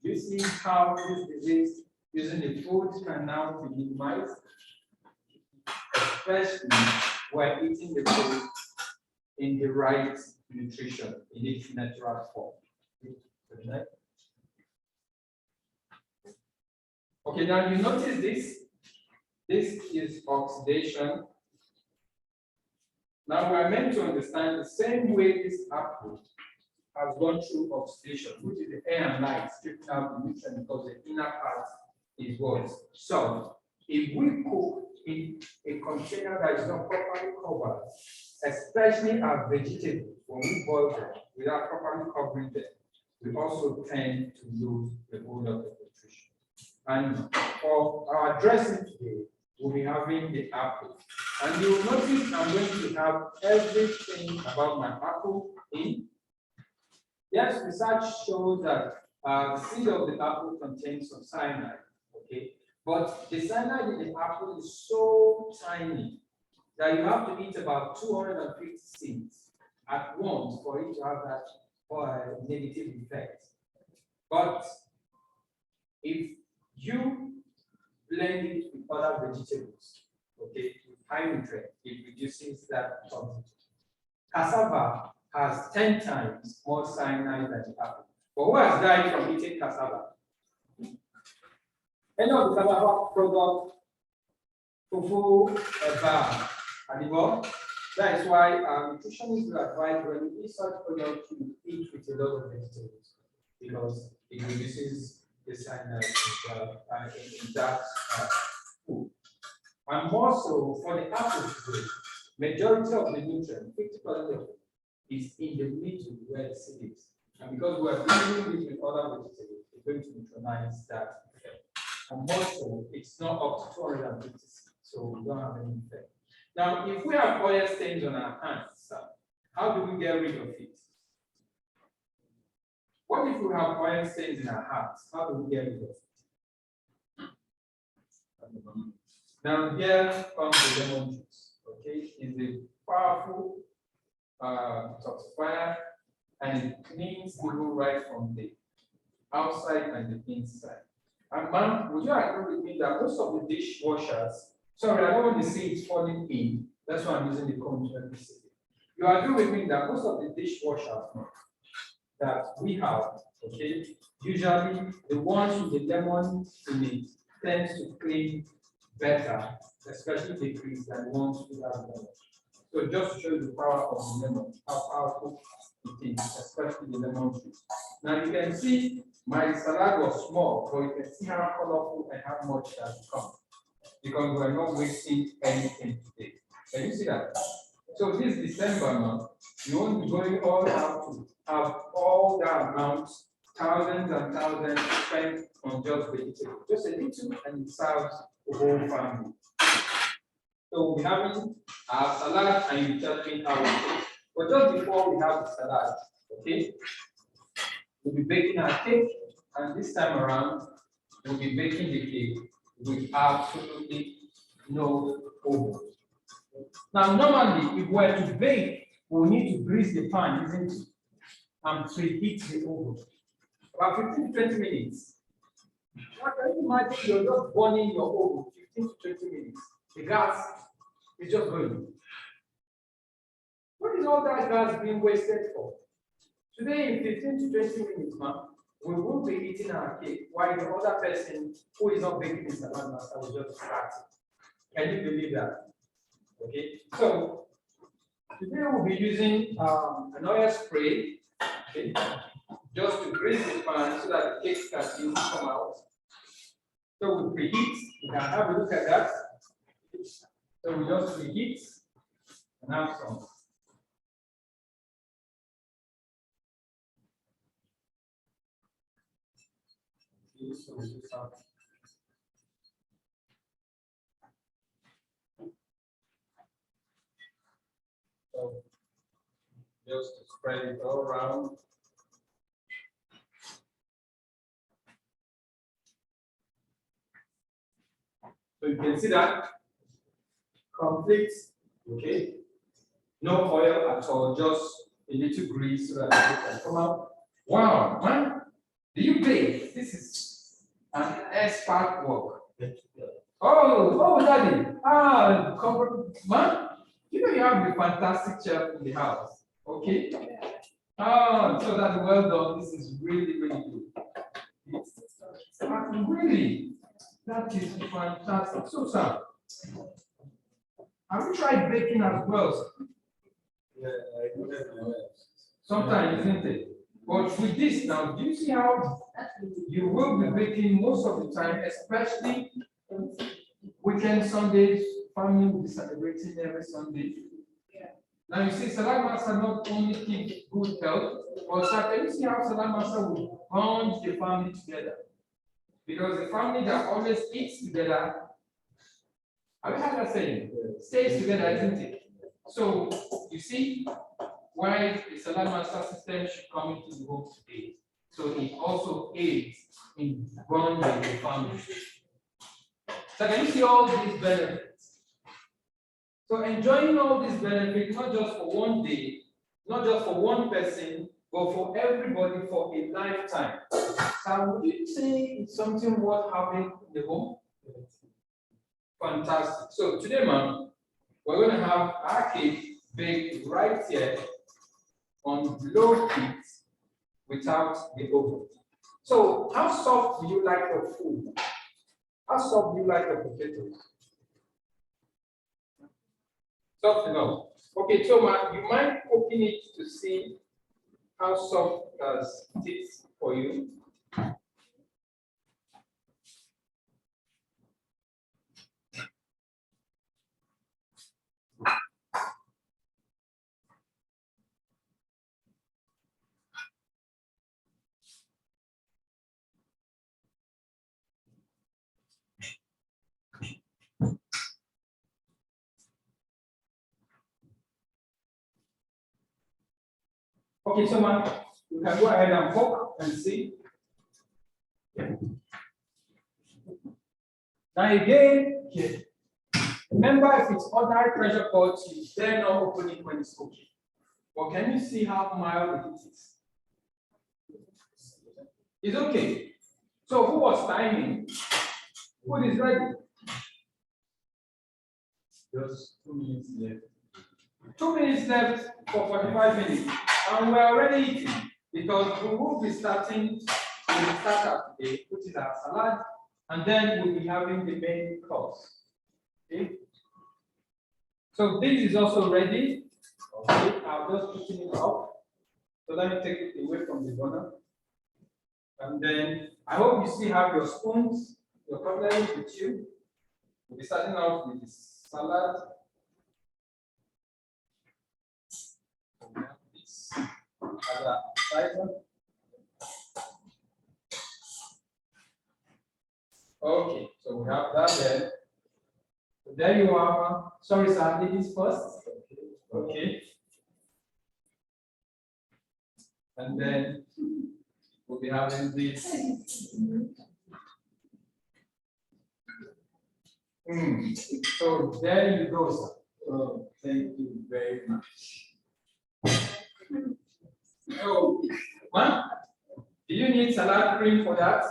you see how this disease using the food can now be minimized, especially when eating the food in the right nutrition, in its natural form. Okay, now you notice this. This is oxidation. Now we are meant to understand the same way this apple has gone through oxidation, which is the air and light stripping out the nutrient, because the inner part is what? So if we cook in a container that is not properly covered, especially our vegetables, when we boil them without properly covering them, we also tend to lose a whole lot of nutrition. And for our dressing today, we'll be having the apple. And you'll notice I'm going to have everything about my apple in. Yes, research shows that the seed of the apple contains some cyanide, okay? But the cyanide in the apple is so tiny that you have to eat about 250 seeds at once for it to have that negative effect. But if you blend it with other vegetables, okay, with high nutrient, it reduces that toxicity. Cassava has 10 times more cyanide than the apple. But who has died from eating cassava? Any of the cassava product, fufu, eba, animal. That is why nutritionists will advise when you eat such products to eat with a lot of vegetables because it reduces the cyanide in that food. And more so for the apple today, majority of the nutrient, 50% of it, is in the middle where the seed is. And because we are dealing with other vegetables, it's going to neutralize that effect. And more so, it's not up to 250 seeds, so we don't have any effect. Now, if we have oil stains on our hands, how do we get rid of it? What if we have oil stains in our hands? How do we get rid of it? Now, here comes the lemon juice. Okay, it's a powerful detoxifier, and it cleans the wound right from the outside and the inside. And ma'am, would you agree with me that most of the dishwashers, sorry, I don't want to say it's falling in, that's why I'm using the cone to let me say it. You agree with me that most of the dishwashers that we have, okay, usually the ones with the lemon in it tends to clean better, especially the grease than the ones without lemon. So just to show you the power of the lemon, how powerful it is, especially the lemon juice. Now you can see my salad was small, but you can see how colorful and how much it has become. Because we're not wasting anything today. Can you see that? So this December month, you won't be going all out to have all that amount, thousands and thousands spent on just vegetables. Just a little and it serves the whole family. So we'll be having our salad and you tell me how it is. But just before we have the salad, okay, we'll be baking our cake, and this time around, we'll be baking the cake with absolutely no oven. Now, normally, if we're to bake, we'll need to grease the pan, isn't it? And preheat the oven. About 15 to 20 minutes. Now, can you imagine you're just burning your oven 15 to 20 minutes? The gas is just going. What is all that gas being wasted for? Today, in 15 to 20 minutes, man, we won't be eating our cake while the other person who is not baking his salad master will just start it. Can you believe that? Okay, so today we'll be using an oil spray, okay, just to grease the pan so that the cake can easily come out. So we preheat, you can have a look at that. So we just preheat and have some. Okay, so we just have. So just to spread it all around. So you can see that complete, okay? No oil at all, just a little grease so that it can come out. Wow, man, do you bake? This is an expert work. Oh, daddy. Man, you know you have a fantastic chef in the house, okay? Oh, so that's well done. This is really, really good. Really, that is fantastic. So, sir, have you tried baking as well, sir? Yeah, I do that. Sometimes, isn't it? But with this now, do you see how you will be baking most of the time, especially weekend Sundays, family will be celebrating every Sunday. Yeah. Now you see, salad master not only keep good health, but sir, can you see how salad master will bond the family together? Because the family that always eats together, have you heard that saying? Stays together, isn't it? So you see why the salad master system should come into the home today. So it also aids in bonding the family. So can you see all these benefits? So enjoying all these benefits, not just for one day, not just for one person, but for everybody for a lifetime. So would you say it's something worth having in the home? Fantastic. So today, ma'am, we're going to have our cake baked right here on low heat without the oven. So how soft do you like your food? How soft do you like your potatoes? Soft enough. Okay, so ma'am, you mind poking it to see how soft does it is for you? Okay, so ma'am, you can go ahead and poke and see. Now again, here. Remember, if it's ordinary pressure pot, you dare not open it when it's cooking. But can you see how mild it is? It's okay. So who was timing? Food is ready. Just 2 minutes left. 2 minutes left for 45 minutes. And we're already eating because we will be starting with the starter today, which is our salad, and then we'll be having the main course. Okay. So this is also ready. Okay, I'll just put it up. So let me take it away from the burner. And then I hope you still have your spoons, your cutlery with you. We'll be starting off with the salad. This other item. Okay, so we have that there. So there you are. Sorry, sir, ladies first. Okay. And then we'll be having this. So there you go, sir. Oh, thank you very much. So, ma'am, do you need salad cream for that?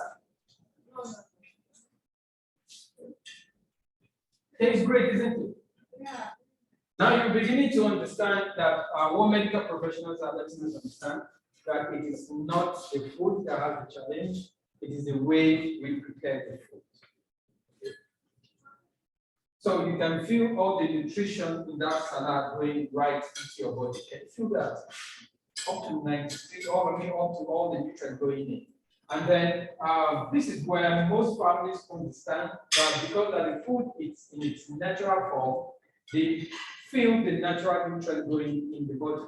Tastes great, isn't it? Yeah. Now you're beginning to understand that what medical professionals are letting us understand that it is not the food that has the challenge, it is the way we prepare the food. So you can feel all the nutrition in that salad going right into your body. Can you feel that? Up to 93, up to all the nutrients going in. And then this is where most families understand that because that the food is in its natural form, they feel the natural nutrients going in the body.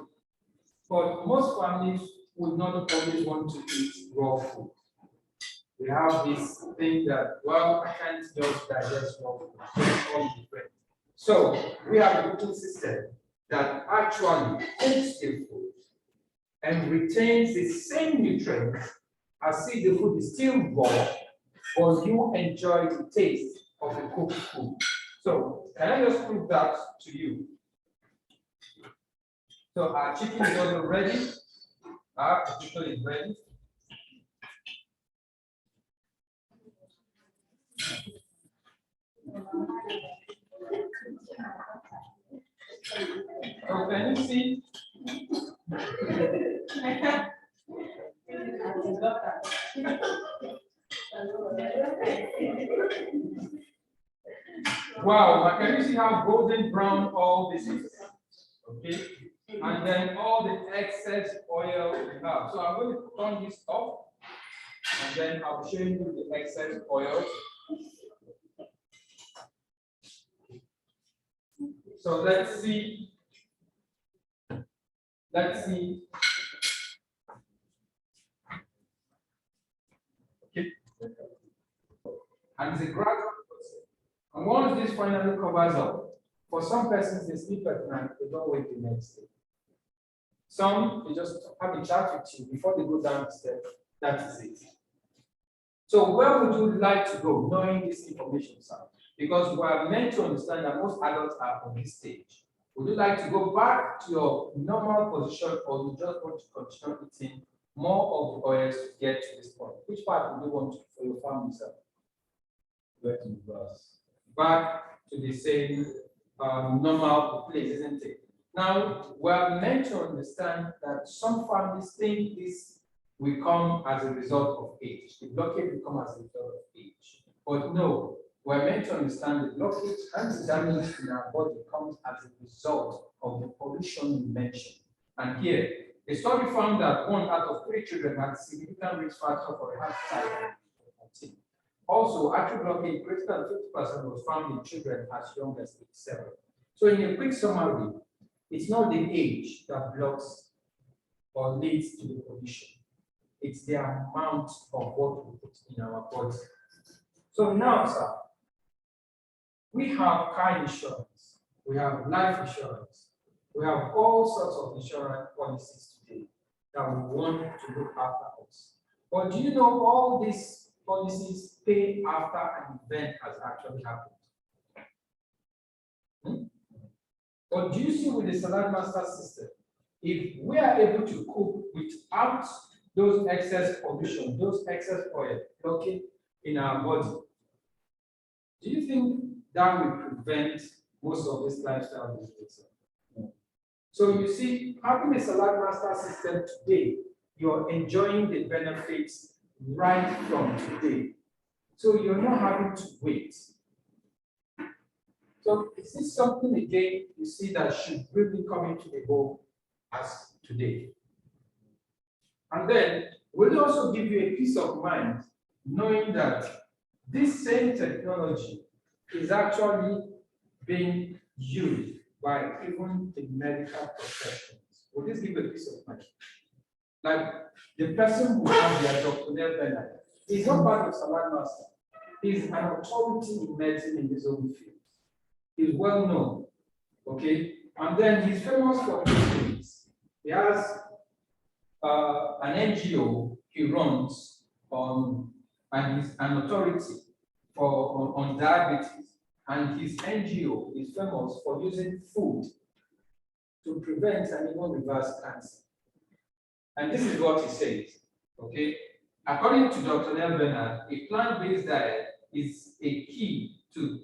But most families would not always want to eat raw food. We have this thing that, well, I can't just digest raw food. It's all different. So we have a cooking system that actually cooks the food and retains the same nutrients as if the food is still raw, or you enjoy the taste of the cooked food. So can I just prove that to you? So our chicken is also ready. Our potato is ready. So can you see? Wow, can you see how golden brown all this is? Okay, and then all the excess oil we have. So I'm going to turn this off, and then I'll show you the excess oil. So let's see. Let's see. Okay. And it's a gradual process. And once this finally covers up, for some persons they sleep at night, they don't wake the next day. Some they just have a chat with you before they go down the stairs. That is it. So where would you like to go knowing this information, sir? because we are meant to understand that most adults are on this stage. Would you like to go back to your normal position, or you just want to continue eating more of the oils to get to this point? Which part would you want for your family, sir? Back to the verse. Back to the same normal place, isn't it? Now, we are meant to understand that some families think this will come as a result of age. The blockage will come as a result of age. But no, we're meant to understand the blockage and the damage in our body comes as a result of the pollution we mentioned. And here, a study found that 1 out of 3 children had significant risk factor for a heart attack. Also, artery blockage greater than 50% was found in children as young as age 7. So in a quick summary, it's not the age that blocks or leads to the condition. It's the amount of what we put in our body. So now, sir, we have car insurance, we have life insurance, we have all sorts of insurance policies today that we want to look after us. But do you know all these policies pay after an event has actually happened? But do you see with the Salad Master system, if we are able to cook without those excess pollution, those excess oil blocking in our body, do you think that will prevent most of this lifestyle diseases? No. So you see, having a Salad Master system today, you're enjoying the benefits right from today. So you're not having to wait. So is this something again you see that should really come into the home as today? And then we'll also give you a peace of mind knowing that this same technology is actually being used by even the medical professionals. Will this give a peace of mind? Like the person who has their Dr. Bernard is not part of Salad Master. He's an authority in medicine in his own field. He's well known, okay? And then he's famous for two things. He has an NGO he runs on, and he's an authority on diabetes. And his NGO is famous for using food to prevent and even reverse cancer. And this is what he says, okay? According to Dr. Neil Bernard, a plant-based diet is a key to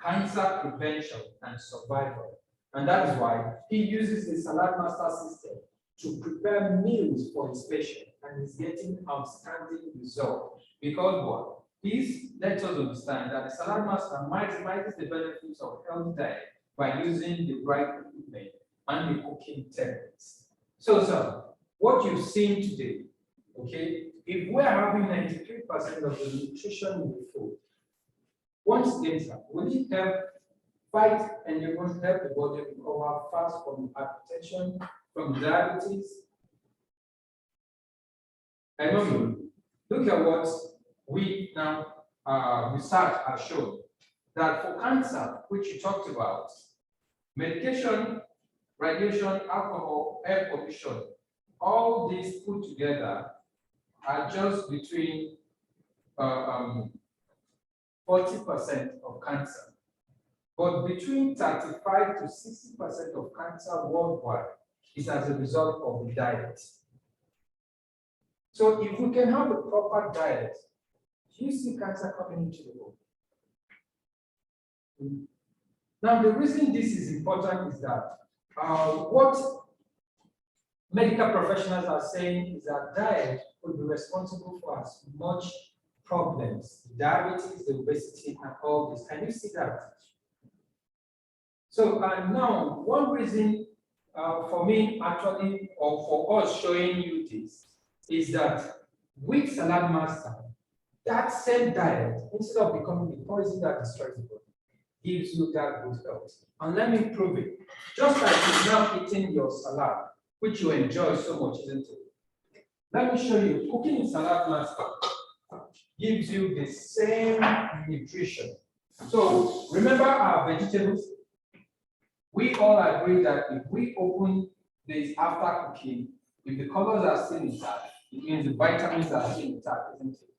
cancer prevention and survival. And that is why he uses the Salad Master system to prepare meals for his patient, and he's getting outstanding results. Because what? This lets us understand that the Salad Master maximizes the benefits of healthy diet by using the right equipment and the cooking techniques. So, sir, what you've seen today, okay, if we're having 93% of the nutrition in the food, once again, sir, will it help fight and you're going to help the body recover fast from hypertension, from diabetes? I know. Look at what we now research has shown that for cancer, which you talked about, medication, radiation, alcohol, air pollution, all these put together are just between 40% of cancer. But between 35 to 60% of cancer worldwide is as a result of the diet. So if we can have a proper diet, do you see cancer coming into the world? Now, the reason this is important is that what medical professionals are saying is that diet will be responsible for as much problems, diabetes, the obesity, and all this. Can you see that? So now, one reason for me actually, or for us showing you this, is that with Salad Master, that same diet, instead of becoming the poison that destroys the body, gives you that good health. And let me prove it. Just like you're now eating your salad, which you enjoy so much, isn't it? Let me show you. Cooking in Salad Master gives you the same nutrition. So remember our vegetables? We all agree that if we open this after cooking, if the colors are still intact, it means the vitamins are still intact, isn't it?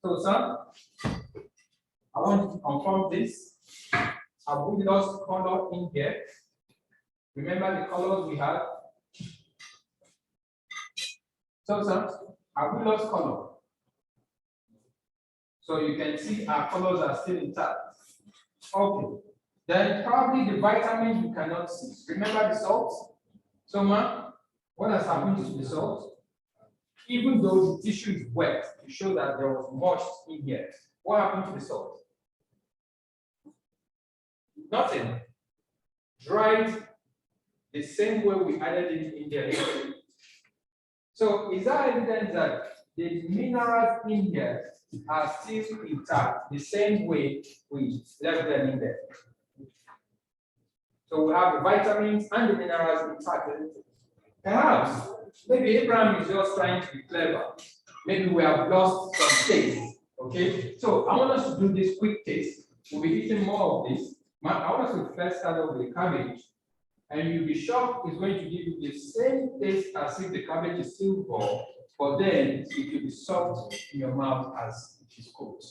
So, sir, I want you to confirm this. Have we lost color in here? Remember the colors we had? So, sir, have we lost color? So you can see our colors are still intact. Okay. Then probably the vitamins we cannot see. Remember the salt? So, ma, what has happened to the salt? Even though the tissue is wet, to show that there was moist in here, what happened to the salt? Nothing. Dried the same way we added it in there. So is that evidence that the minerals in here are still intact the same way we left them in there? So we have the vitamins and the minerals intact. Perhaps, maybe Abraham is just trying to be clever. Maybe we have lost some taste. Okay, so I want us to do this quick taste. We'll be eating more of this. I want us to first start off with the cabbage. And you'll be shocked it's going to give you the same taste as if the cabbage is still raw, but then it will be soft in your mouth as it is cooked.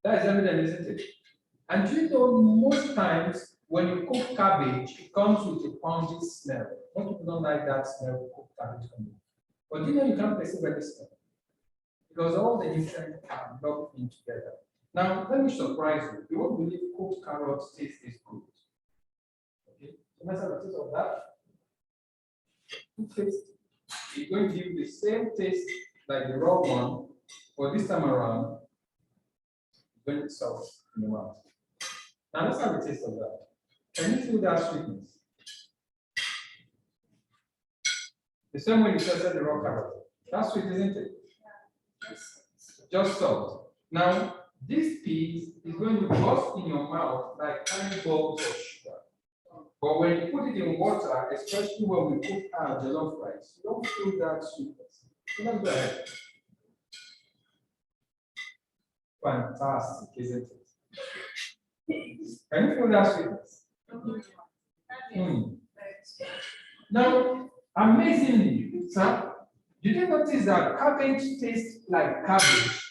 That is evident, isn't it? And you know, most times when you cook cabbage, it comes with a pungent smell. Most people don't like that smell of cooked cabbage. But you know you can't perceive any smell because all the nutrients are locked in together. Now, let me surprise you. You won't believe cooked carrots taste is good. Okay, so let's have a taste of that. Taste. It's going to give you the same taste like the raw one, but this time around, it's going to be soft in your mouth. Now, let's have a taste of that. Can you feel that sweetness? The same way you tested the raw carrot. That's sweet, isn't it? Just salt. Now, this piece is going to burst in your mouth like tiny balls of sugar. But when you put it in water, especially when we cook our jollof rice, you don't feel that sweetness. So let's go ahead. Fantastic, isn't it? Can you feel that sweetness? Now, amazingly, sir, did you notice that cabbage tastes like cabbage?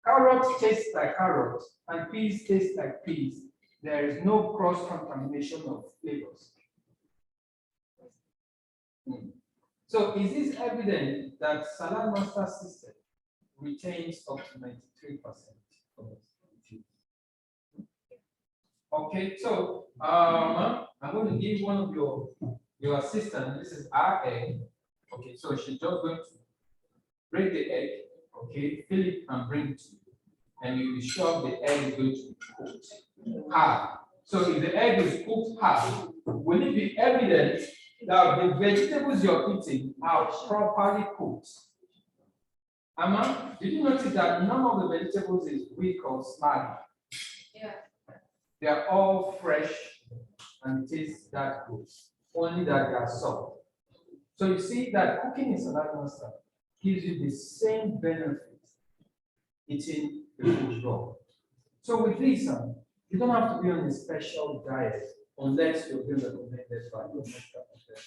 Carrots taste like carrots, and peas taste like peas. There is no cross-contamination of flavors. So is this evident that salad master system retains up to 93% of it? Okay, so I'm going to give one of your assistants, this is our egg. Okay, so she's just going to break the egg. Okay, fill it and bring it to you. And you'll be sure the egg is going to be cooked hard. So if the egg is cooked hard, will it be evident that the vegetables you're eating are properly cooked? Amma, did you notice that none of the vegetables is weak or sluggy? Yeah. They are all fresh and it tastes that good. Only that they are soft. So you see that cooking in salad master gives you the same benefit eating the food raw. So with this, you don't have to be on a special diet unless you're being recommended by your medical professional.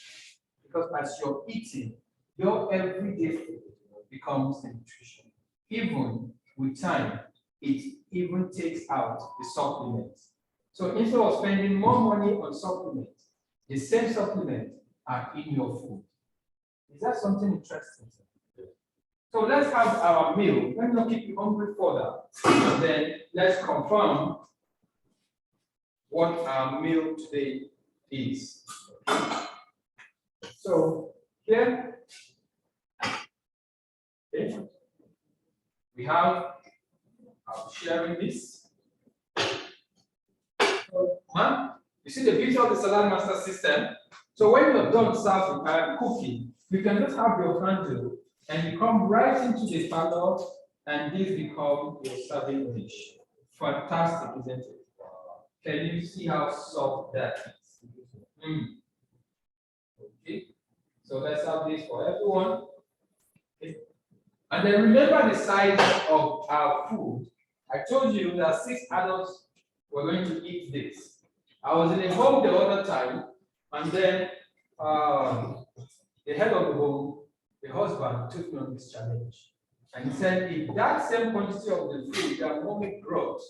Because as you're eating, your everyday food becomes the nutrition. Even with time, it even takes out the supplements. So instead of spending more money on supplements, the same supplements are in your food. Is that something interesting? So let's have our meal. Let me not keep you hungry further. And then let's confirm what our meal today is. So here, okay, we have, I'm sharing this. So, you see the beauty of the salad master system. So when you're done serving and cooking, you can just have your candle and you come right into the parlor, and this becomes your serving dish. Fantastic, isn't it? Can you see how soft that is? Okay, so let's have this for everyone. Okay. And then remember the size of our food. I told you that 6 adults were going to eat this. I was in a home the other time, and then the head of the home, the husband, took me on this challenge. And he said, if that same quantity of the food that mommy brought,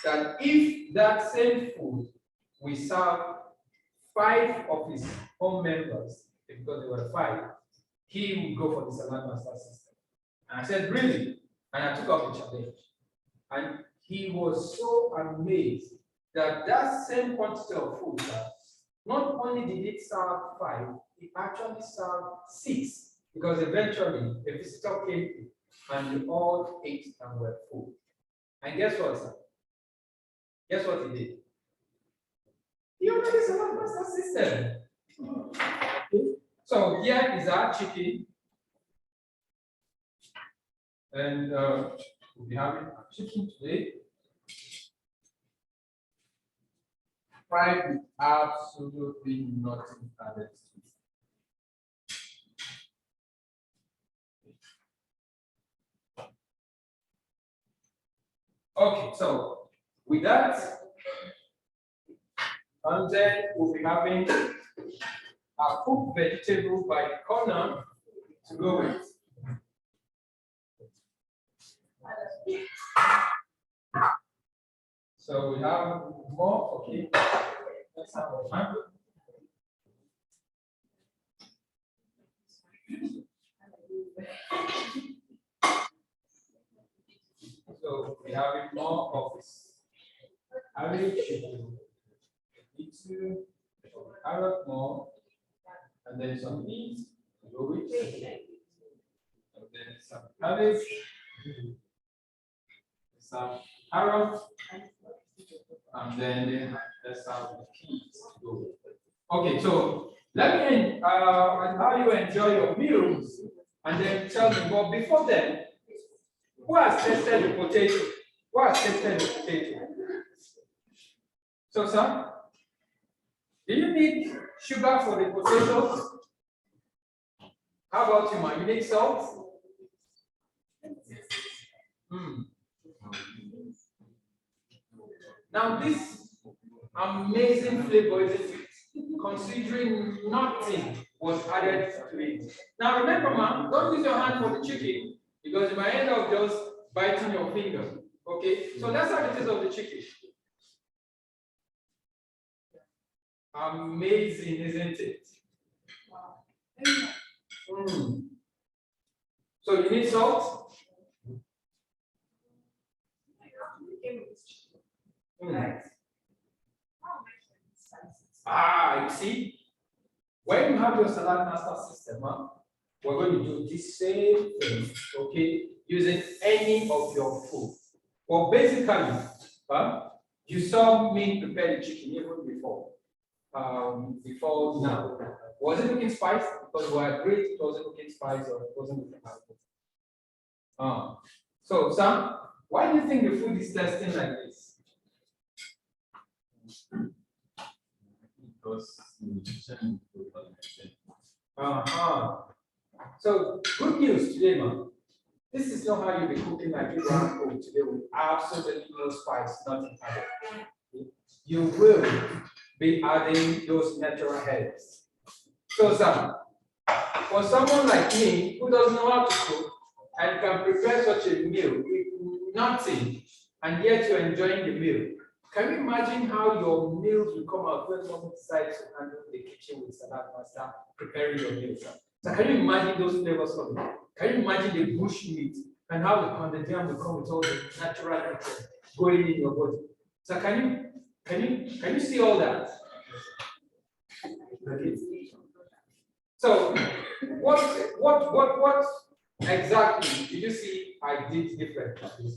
that if that same food we serve 5 of his home members, because there were 5, he would go for the salad master system. And I said, really? And I took up the challenge. And he was so amazed that that same quantity of food, not only did it serve 5, it actually served 6, because eventually a visitor came in and they all ate and were full. And guess what, sir? Guess what he did? He already salad master system. Okay. So here is our chicken. And we'll be having our chicken today. Fried with absolutely nothing added to it. Okay, so with that, and then we'll be having a cooked vegetable by the corner to go with. So we have more, okay. Let's have a time. So we have more of this. Having carrot more, and then some beans to go with, and then some cabbage, some carrot, and then let's have the peas to go with. Okay, so let me how you enjoy your meals, and then tell me. But before then, who has tested the potato? Who has tested the potato? So, sir, do you need sugar for the potatoes? How about you, man? You need salt? Now, this amazing flavor, isn't it? Considering nothing was added to it. Now, remember, man, don't use your hand for the chicken because you might end up just biting your finger. Okay? So, let's have a taste of the chicken. Amazing, isn't it? Wow. So you need salt? Right. Ah, you see? When you have your salad master system, we're going to do the same thing, okay, using any of your food. Well, basically, you saw me prepare the chicken even before. Before now. Was it looking spicy? Because we agreed it wasn't looking spicy or it wasn't looking spicy. So, Sam, why do you think the food is tasting like this? Because nutrition. So, good news today, man. This is not how you'll be cooking like you want to cook today with absolutely no spice, nothing added. You will be adding those natural herbs. So, Sam, for someone like me who doesn't know how to cook and can prepare such a meal with nothing, and yet you're enjoying the meal, can you imagine how your meals will come out when someone decides to handle the kitchen with salad master preparing your meals? So, can you imagine those flavors coming? Can you imagine the bush meat and how the pounded yam will come with all the natural nutrients going in your body? So, can you see all that? Okay. So, what exactly did you see I did differently?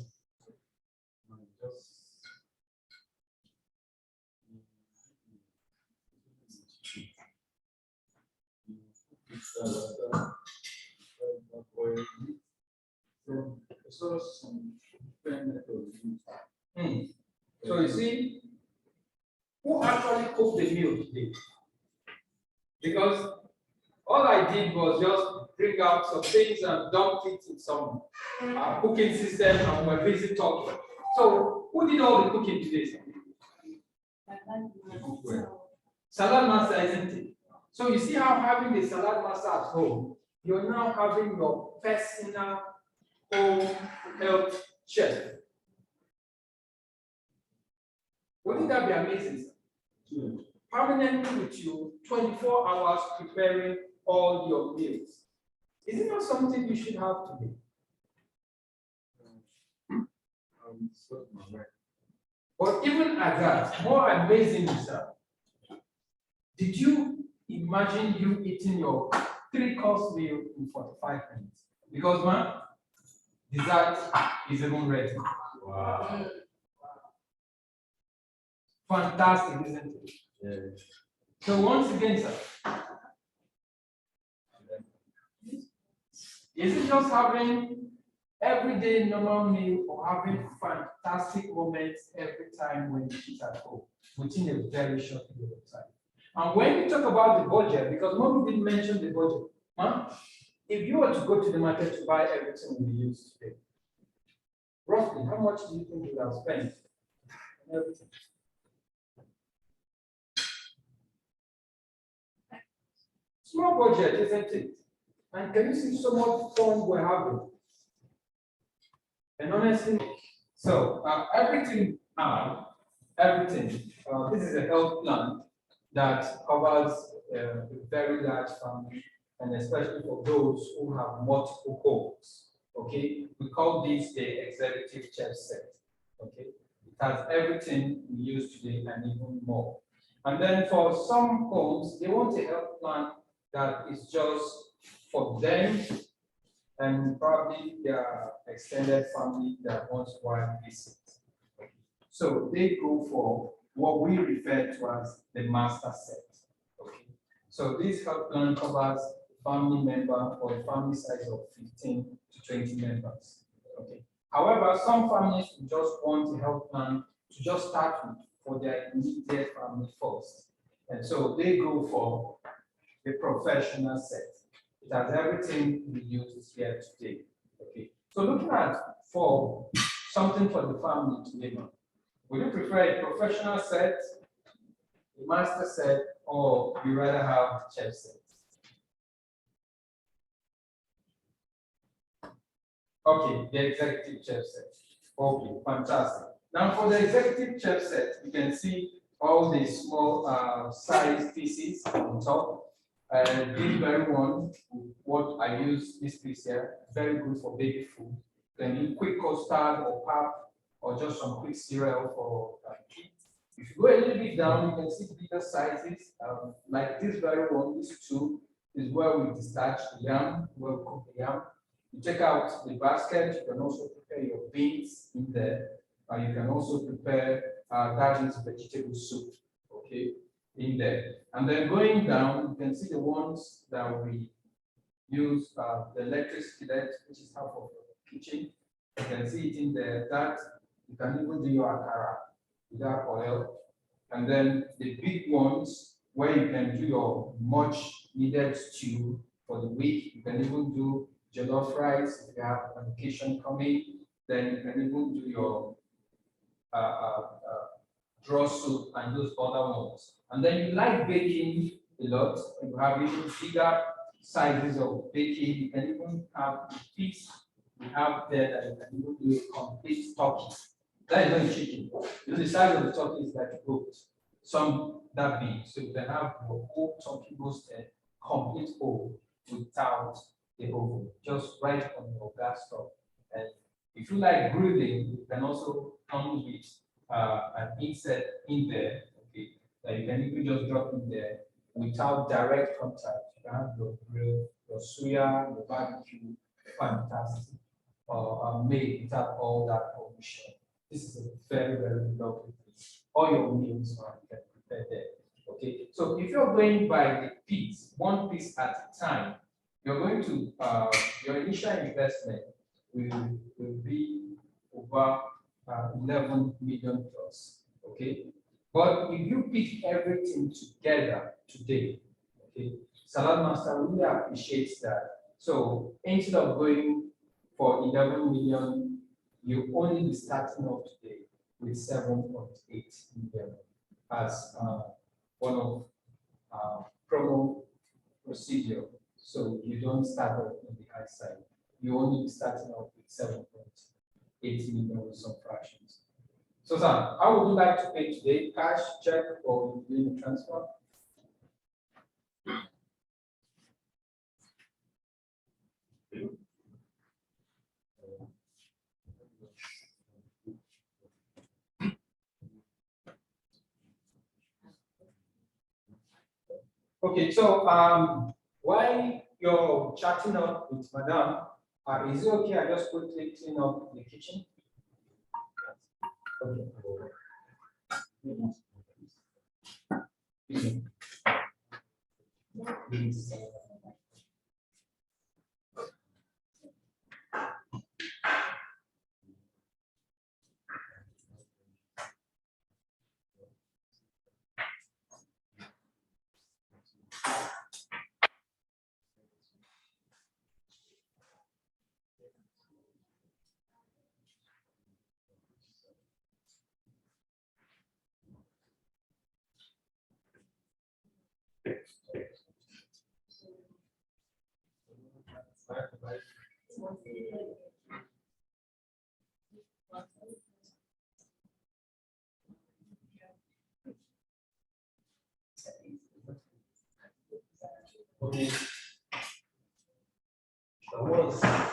So you see, who actually cooked the meal today? Because all I did was just bring out some things and dump it in some cooking system and we're busy talking. So who did all the cooking today? Salad master, isn't it? So you see how having the salad master at home, you're now having your personal home health chef. Wouldn't that be amazing? Permanently with you, 24 hours preparing all your meals. Is it not something you should have today? But even at that, more amazing is that, did you imagine you eating your 3-course meal in 45 minutes? Because man, dessert is even ready. Wow. Fantastic, isn't it? Yeah. So once again, sir, is it just having everyday normal meal or having fantastic moments every time when you eat at home within a very short period of time? And when you talk about the budget, because Mommy did mention the budget, huh? If you were to go to the market to buy everything we use today, roughly, how much do you think you have spent on everything? Small budget, isn't it? And can you see so much fun we're having? And honestly, so everything, this is a health plan that covers a very large family, and especially for those who have multiple homes. Okay, we call this the executive chef set. Okay, it has everything we use today and even more. And then for some homes, they want a health plan that is just for them and probably their extended family that wants one visit. So they go for what we refer to as the master set. Okay. So this health plan covers a family member or a family size of 15 to 20 members. Okay. However, some families just want a health plan to just start with for their immediate family first. And so they go for the professional set. It has everything we use here today. Okay. So looking at for something for the family today, would you prefer a professional set, a master set, or you rather have chef set? Okay, the executive chef set. Okay, fantastic. Now for the executive chef set, you can see all the small size pieces on top. This very one, what I use this piece here, very good for baby food. Can do quick custard or pap or just some quick cereal for kids. If you go a little bit down, you can see bigger sizes. Like this very one, this two is where we dispatch the yam, where we cook the yam. You take out the basket, you can also prepare your beans in there. You can also prepare that is vegetable soup, okay, in there. And then going down, you can see the ones that we use, the electric skillet, which is half of the kitchen. You can see it in there. That you can even do your akara without oil. And then the big ones, where you can do your much needed stew for the week. You can even do jollof rice if you have an occasion coming. Then you can even do your draw soup and those other ones. And then you like baking a lot, you have even bigger sizes of baking. You can even have a piece you have there that you can even do a complete turkey. That is not a chicken. You know, the size of the turkey is like a goat. Some that big. So you can have your whole turkey roasted, complete whole without the oven, just right on your gas stove. And if you like grilling, you can also come with an insert in there, okay, that you can even just drop in there without direct contact. You can have your grill, your suya, your barbecue, fantastic, made without all that pollution. This is a very, very lovely place. All your meals you can prepare there. Okay, so if you're going by the piece, one piece at a time, you're going to your initial investment will be over 11 million plus. Okay, but if you pick everything together today, okay, Salad Master really appreciates that. So instead of going for 11 million, you only be starting off today with 7.8 million as one of promo procedure. So you don't start off on the high side. You only be starting off with 7.8 8 million with some fractions. So, sir, how would you like to pay today? Cash, check, or doing a transfer? Okay, so while you're chatting up with Madam, is it okay? I just quickly clean up the kitchen. Okay. Okay. I was